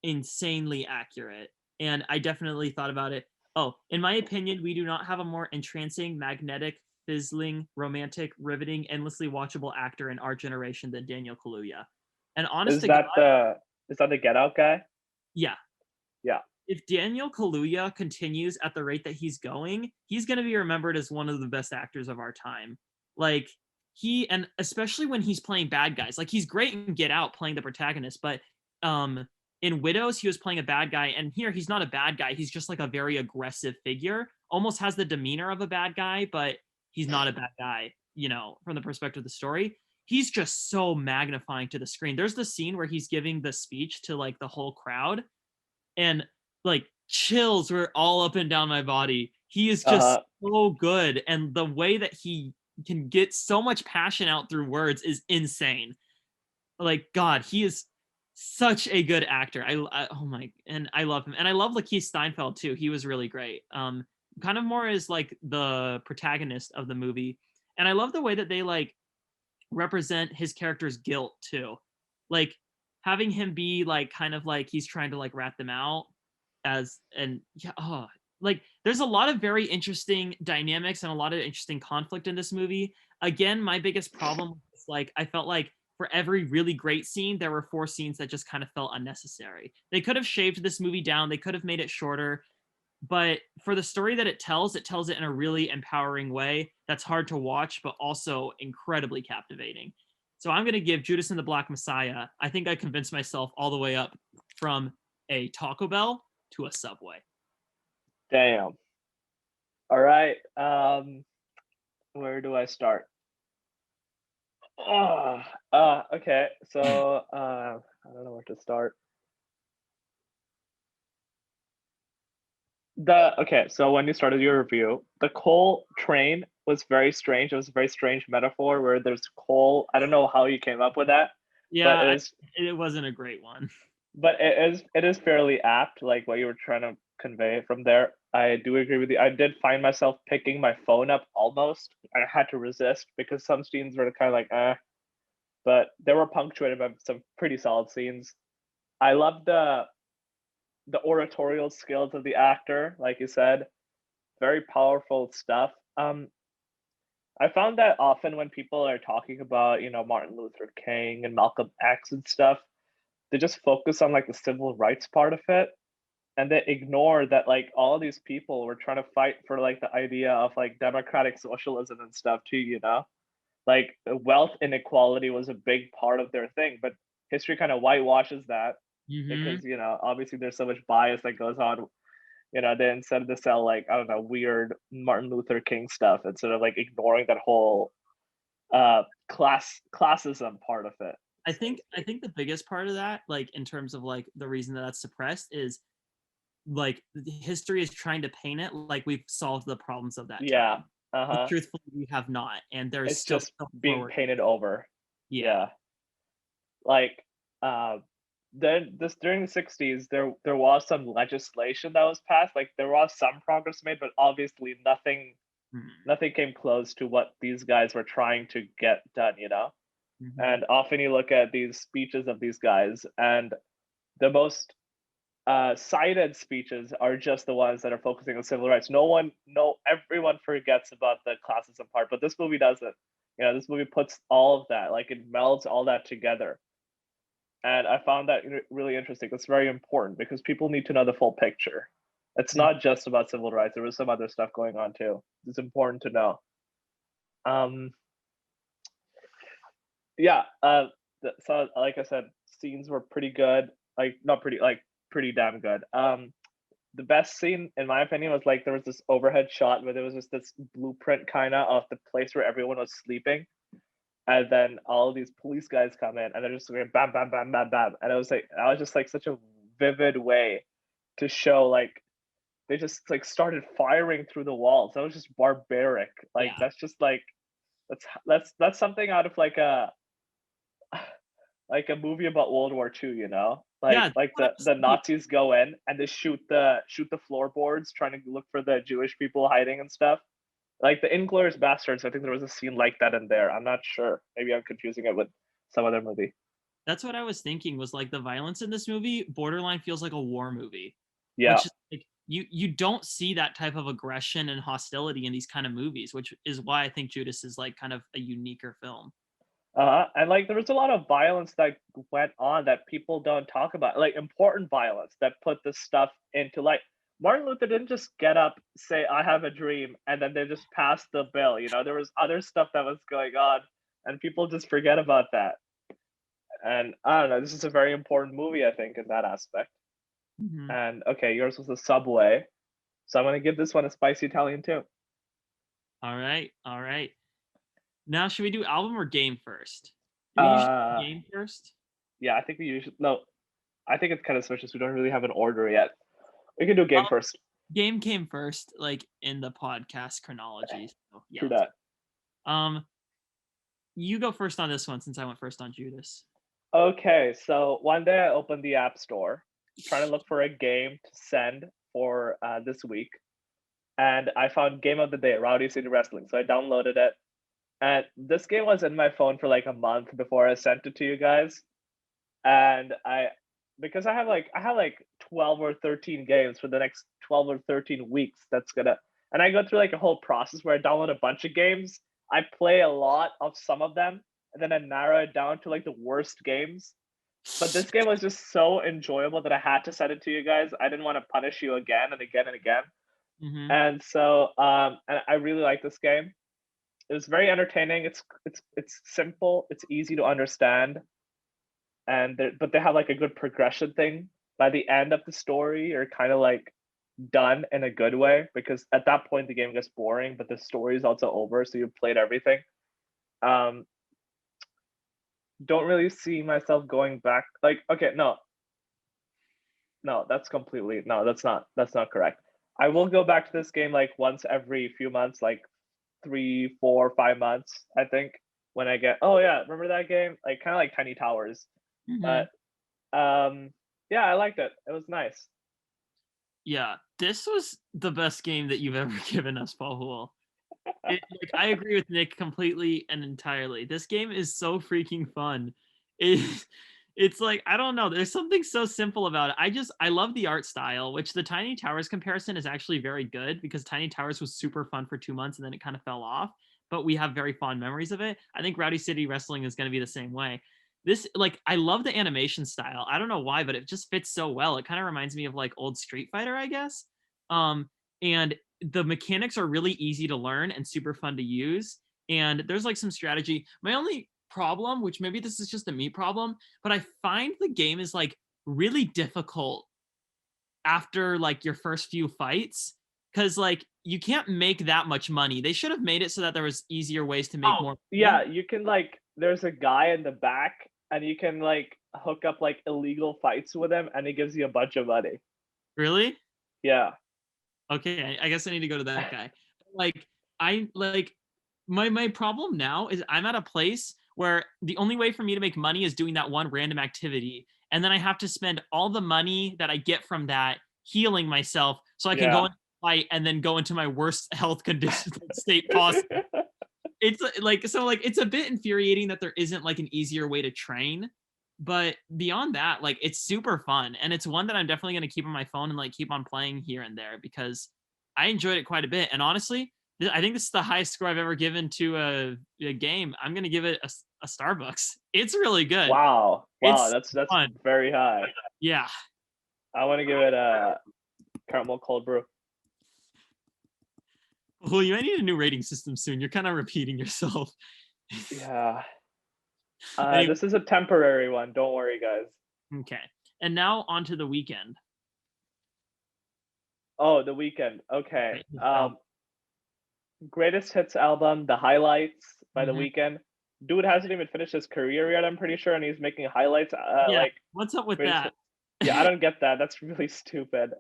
insanely accurate. And I definitely thought about it. Oh, in my opinion, we do not have a more entrancing, magnetic, fizzling, romantic, riveting, endlessly watchable actor in our generation than Daniel Kaluuya. And honest Is to God, that the is that the Get Out guy? yeah, Yeah. if Daniel Kaluuya continues at the rate that he's going, he's going to be remembered as one of the best actors of our time. Like and especially when he's playing bad guys. Like he's great in Get Out playing the protagonist, but in Widows he was playing a bad guy, and here he's not a bad guy. He's just like a very aggressive figure. Almost has the demeanor of a bad guy, but he's not a bad guy, from the perspective of the story. He's just so magnifying to the screen. There's the scene where he's giving the speech to like the whole crowd, and like chills were all up and down my body. He is just so good, and the way that he can get so much passion out through words is insane. Like God, he is such a good actor. Oh my, and I love him, and I love Lakeith Steinfeld too. He was really great. Kind of more as like the protagonist of the movie, and I love the way that they like represent his character's guilt too, like having him be like kind of like he's trying to like rat them out and yeah, like there's a lot of very interesting dynamics and a lot of interesting conflict in this movie. Again, my biggest problem is like I felt like for every really great scene there were 4 scenes that just kind of felt unnecessary. They could have shaved this movie down, they could have made it shorter, but for the story that it tells it in a really empowering way that's hard to watch, but also incredibly captivating. So I'm going to give Judas and the Black Messiah. I think I convinced myself all the way up from a Taco Bell to a Subway. Damn. All right. Where do I start? Okay. So I don't know where to start. So when you started your review, the coal train was very strange. It was a very strange metaphor where there's coal. I don't know how you came up with that. Yeah, but it wasn't a great one. But it is fairly apt, like what you were trying to convey from there. I do agree with you. I did find myself picking my phone up almost. I had to resist because some scenes were kind of like, but they were punctuated by some pretty solid scenes. I love the oratorial skills of the actor, like you said, very powerful stuff. I found that often when people are talking about, Martin Luther King and Malcolm X and stuff, they just focus on like the civil rights part of it, and they ignore that like all these people were trying to fight for like the idea of like democratic socialism and stuff too. Like wealth inequality was a big part of their thing, but history kind of whitewashes that because obviously there's so much bias that goes on. They instead to sell like, I don't know, weird Martin Luther King stuff instead of like ignoring that whole classism part of it. I think the biggest part of that, like in terms of like the reason that that's suppressed, is like history is trying to paint it like we've solved the problems of that time. But truthfully, we have not, and there's it's still just being painted over. Yeah. Like then during the 60s there was some legislation that was passed, like there was some progress made, but obviously nothing came close to what these guys were trying to get done. And often you look at these speeches of these guys, and the most cited speeches are just the ones that are focusing on civil rights. Everyone forgets about the classism part, but this movie doesn't. This movie puts all of that, like it melds all that together. And I found that really interesting. It's very important because people need to know the full picture. It's not just about civil rights. There was some other stuff going on too. It's important to know. Yeah. So like I said, scenes were pretty good. Like not pretty, like pretty damn good. The best scene, in my opinion, was like there was this overhead shot where there was just this blueprint kind of the place where everyone was sleeping, and then all of these police guys come in and they're just going bam, bam, bam, bam, bam, and it was just like such a vivid way to show like they just like started firing through the walls. That was just barbaric. Like Yeah. that's just like that's something out of like a movie about World War II, you know? Yeah, Like the Nazis go in and they shoot the floorboards trying to look for the Jewish people hiding and stuff. Like the Inglourious Bastards, I think there was a scene like that in there. I'm not sure. Maybe I'm confusing it with some other movie. that's what I was thinking. Was like the violence in this movie borderline feels like a war movie, Yeah. which is like you don't see that type of aggression and hostility in these kind of movies, which is why I think Judas is like kind of a uniquer film. And like there was a lot of violence that went on that people don't talk about, like important violence that put this stuff into like Martin Luther didn't just get up, say, I have a dream, and then they just passed the bill. You know, there was other stuff that was going on, and people just forget about that. And I don't know, this is a very important movie, I think, in that aspect. Mhm. And okay, yours was the Subway. So I'm gonna give this one a spicy Italian too. All right, all right. Now, should we do album or game first? Do we usually do game first? Yeah, I think we usually no. I think it's kind of switches. We don't really have an order yet. We can do game first. Game came first, like in the podcast chronology. So, yeah, True let's- that. You go first on this one since I went first on Judas. Okay, so one day I opened the App Store, trying to look for a game to send for this week, and I found Game of the Day, Rowdy City Wrestling. So I downloaded it, and this game was in my phone for like a month before I sent it to you guys, and because I have like 12 or 13 games for the next 12 or 13 weeks. And I go through like a whole process where I download a bunch of games. I play a lot of some of them, and then I narrow it down to like the worst games. But this game was just so enjoyable that I had to send it to you guys. I didn't want to punish you again and again and again. Mhm. And so and I really like this game. It was very entertaining. It's simple, it's easy to understand. But they have like a good progression thing. By the end of the story, you're kind of like done in a good way, because at that point the game gets boring, but the story is also over, so you've played everything. Don't really see myself going back. Like, okay, no, that's not correct. I will go back to this game like once every few months, like 3, 4, 5 months, I think, when I get, oh yeah, remember that game? Like kind of like Tiny Towers. Mhm. But yeah, I liked it. It was nice. Yeah, this was the best game that you've ever given us, Paul. Like, I agree with Nick completely and entirely. This game is so freaking fun. It's like, I don't know, there's something so simple about it. I love the art style, which the Tiny Towers comparison is actually very good, because Tiny Towers was super fun for 2 months and then it kind of fell off, but we have very fond memories of it. I think Rowdy City Wrestling is going to be the same way. This, like, I love the animation style. I don't know why, but it just fits so well. It kind of reminds me of like old Street Fighter, I guess. And the mechanics are really easy to learn and super fun to use. And there's like some strategy. My only problem, which maybe this is just a me problem, but I find the game is like really difficult after like your first few fights, because like you can't make that much money. They should have made it so that there was easier ways to make more money. Yeah, you can like, there's a guy in the back and you can like hook up like illegal fights with him and he gives you a bunch of money. Really? Yeah. Okay, I guess I need to go to that guy. Like, I like my problem now is I'm at a place where the only way for me to make money is doing that one random activity, and then I have to spend all the money that I get from that healing myself so I can go Yeah. and fight and then go into my worst health condition state possible. It's like, so like it's a bit infuriating that there isn't like an easier way to train, but beyond that, like it's super fun, and it's one that I'm definitely going to keep on my phone and like keep on playing here and there, because I enjoyed it quite a bit. And honestly, I think this is the highest score I've ever given to a game. I'm going to give it a Starbucks. It's really good. Wow. It's That's fun. very high. Yeah. I want to give it a caramel cold brew. Well, you might need a new rating system soon. You're kind of repeating yourself. Yeah. Anyway. This is a temporary one. Don't worry, guys. Okay. And now on to The Weeknd. Oh, The Weeknd. Okay. Greatest album. Greatest hits album, The Highlights by The Mhm. Weeknd. Dude hasn't even finished his career yet, I'm pretty sure, and he's making highlights. Yeah. Like What's up with greatest that? Yeah, I don't get that. That's really stupid.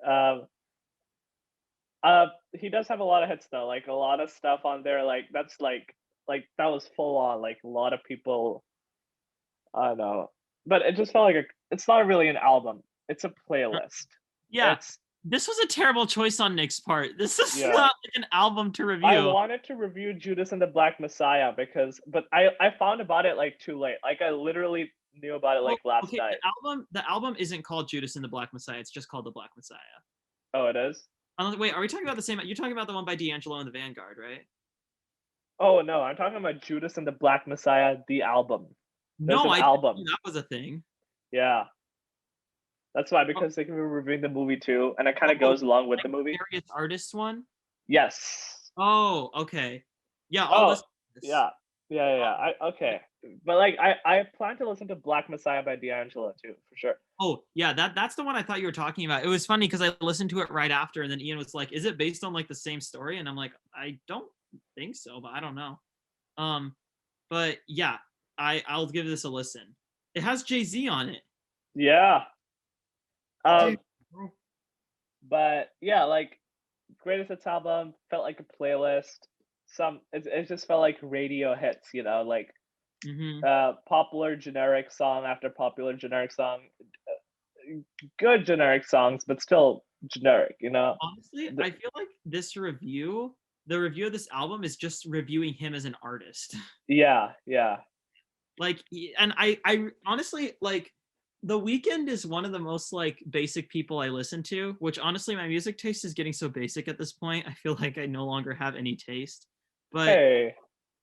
He does have a lot of hits though. Like a lot of stuff on there. That's that was full on. Like a lot of people. I don't know, but it just felt like it's not really an album. It's a playlist. Yeah, It's this was a terrible choice on Nick's part. This is Yeah. not like an album to review. I wanted to review Judas and the Black Messiah but I found about it like too late. Like I literally knew about it like last okay, night. the album isn't called Judas and the Black Messiah. It's just called the Black Messiah. Oh, it is? Wait, are we talking about the same? You're talking about the one by D'Angelo and the Vanguard, right? Oh no, I'm talking about Judas and the Black Messiah, the album. There's No, an I album. didn't know that was a thing. Yeah. That's why, because they can be reviewing the movie too, and it kind of goes along with the movie. Various artists one. Yes. Oh, okay. Yeah. Yeah. Okay. But like, I plan to listen to Black Messiah by D'Angelo too, for sure. Oh, yeah. That's the one I thought you were talking about. It was funny because I listened to it right after, and then Ian was like, "Is it based on like the same story?" And I'm like, "I don't think so, but I don't know." But yeah, I'll give this a listen. It has Jay-Z on it. Yeah. But yeah, like greatest hits album felt like a playlist. It just felt like radio hits, you know, like popular generic song after popular generic song, good generic songs, but still generic, you know. Honestly, I feel like the review of this album is just reviewing him as an artist. Yeah. Like, and I honestly like. The Weeknd is one of the most like basic people I listen to, which honestly my music taste is getting so basic at this point. I feel like I no longer have any taste. But Hey,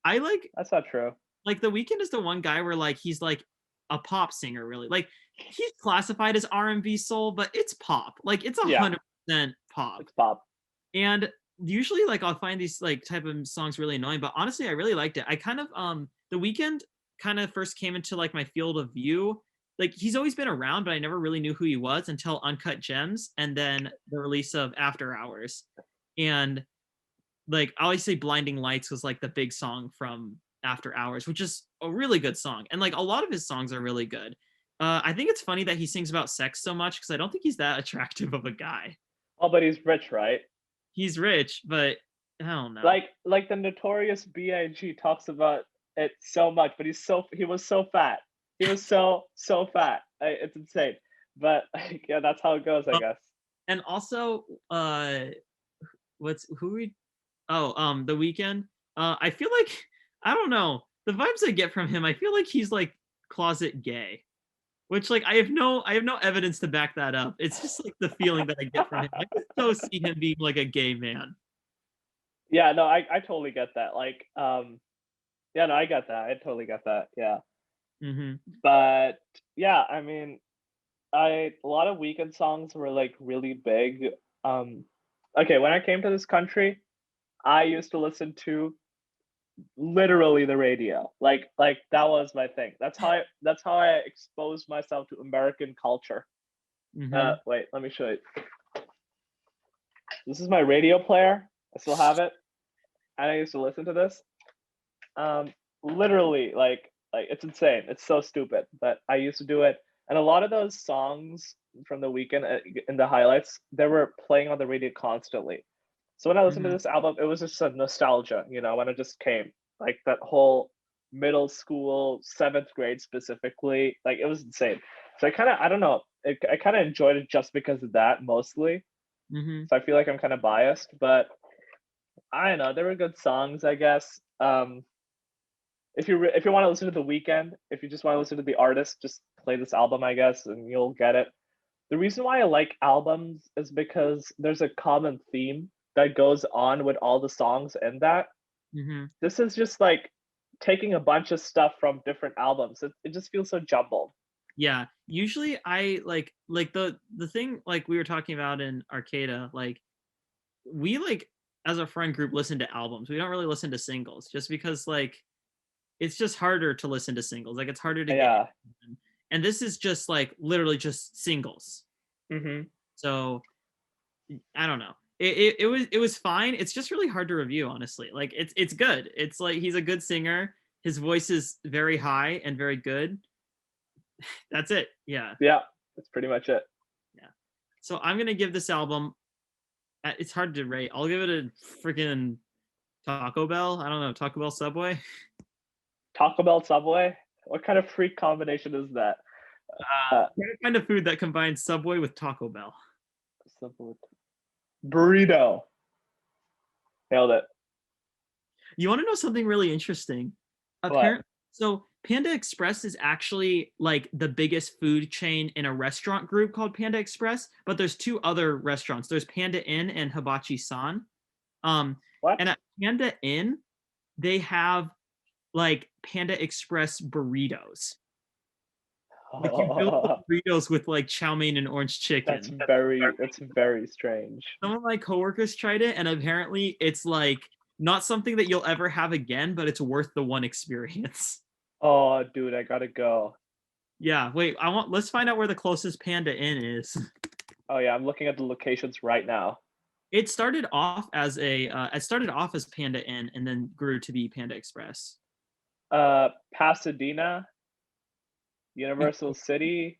I like that's not true. Like The Weeknd is the one guy where like he's like a pop singer really. Like he's classified as R&B soul, but it's pop. Like it's 100% pop. It's pop. And usually like I'll find these like type of songs really annoying, but honestly I really liked it. I kind of The Weeknd kind of first came into like my field of view. Like he's always been around, but I never really knew who he was until Uncut Gems and then the release of After Hours. And like I always say Blinding Lights was like the big song from After Hours, which is a really good song. And like a lot of his songs are really good. I think it's funny that he sings about sex so much because I don't think he's that attractive of a guy. Oh, but he's rich, right? He's rich, but I don't know. Like the Notorious B.I.G. talks about it so much, but he was so fat. He was so fat. It's insane. But yeah, that's how it goes, I guess. And also, The Weeknd. I feel like I don't know the vibes I get from him. I feel like he's like closet gay, which like I have no evidence to back that up. It's just like the feeling that I get from him. I just so see him being like a gay man. Yeah, no, I totally get that. Like, yeah, no, I get that. I totally get that. Yeah. But yeah, I mean, a lot of Weeknd songs were like really big. Okay, when I came to this country, I used to listen to literally the radio. Like that was my thing. That's how I exposed myself to American culture. Wait, let me show you. This is my radio player. I still have it. And I used to listen to this. Literally, like it's insane. It's so stupid, but I used to do it. And a lot of those songs from The Weeknd in the highlights, they were playing on the radio constantly. So when I listened to this album, it was just a nostalgia, you know, when it just came. Like that whole middle school, 7th grade specifically, like it was insane. So I don't know, I kind of enjoyed it just because of that mostly. So I feel like I'm kind of biased, but I don't know, they were good songs, I guess. If you want to listen to The Weeknd, if you just want to listen to the artist, just play this album, I guess, and you'll get it. The reason why I like albums is because there's a common theme that goes on with all the songs in that. This is just like taking a bunch of stuff from different albums. It just feels so jumbled. Yeah, usually I like the thing like we were talking about in Arcada, like we like as a friend group listen to albums. We don't really listen to singles just because like it's just harder to listen to singles. Like it's harder to get. And this is just like literally just singles. So I don't know. It was fine. It's just really hard to review, honestly. Like it's good. It's like he's a good singer. His voice is very high and very good. That's it. Yeah. Yeah, that's pretty much it. So I'm gonna give this album. It's hard to rate. I'll give it a freaking Taco Bell. I don't know, Taco Bell Subway. Taco Bell Subway? What kind of freak combination is that? Try to find a food that combines Subway with Taco Bell. Subway. Burrito. Nailed it. You want to know something really interesting? Apparently, so Panda Express is actually like the biggest food chain in a restaurant group called Panda Express, but there's two other restaurants. There's Panda Inn and Hibachi San. What? And at Panda Inn, they have like Panda Express burritos. Like you fill the burritos with like chow mein and orange chicken. That's very strange. Some of my coworkers tried it, and apparently it's like not something that you'll ever have again, but it's worth the one experience. Oh, dude, I gotta go. Yeah, wait, let's find out where the closest Panda Inn is. Oh yeah, I'm looking at the locations right now. It started off as Panda Inn and then grew to be Panda Express. Pasadena, Universal City,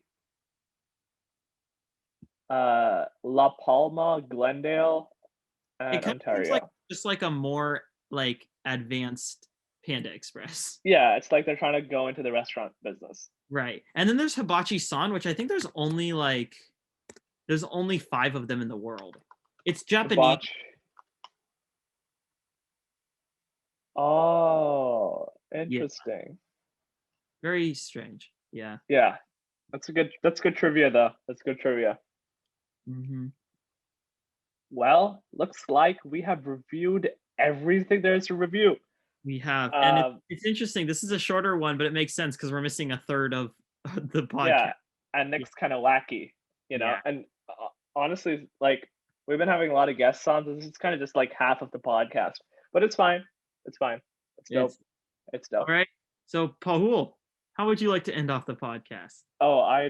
La Palma, Glendale, and It kind of seems Ontario. like just like a more like advanced Panda Express. Yeah, it's like they're trying to go into the restaurant business. Right. And then there's Hibachi San, which I think there's only 5 of them in the world. It's Japanese. Hibachi. Oh, interesting. Very strange. Yeah. Yeah. That's good trivia though. That's good trivia. Mm-hmm. Well, looks like we have reviewed everything there is to review. We have. And it's interesting. This is a shorter one, but it makes sense because we're missing a third of the podcast. Yeah, and Nick's kind of wacky, you know. Yeah. And honestly, like we've been having a lot of guests on. This is kind of just like half of the podcast, but it's fine. It's fine. It's dope. It's dope. All right. So, Pahul, how would you like to end off the podcast? Oh,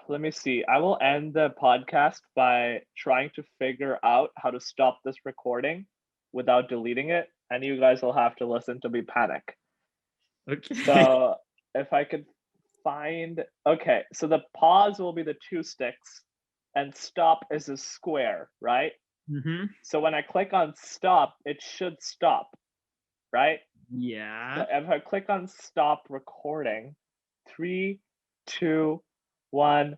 let me see. I will end the podcast by trying to figure out how to stop this recording without deleting it, and you guys will have to listen to me panic. Okay. So if I could find, okay, so the pause will be the 2 sticks, and stop is a square, right? Mm-hmm. So when I click on stop, it should stop, right? Yeah. So if I click on stop recording, 3, 2, 1,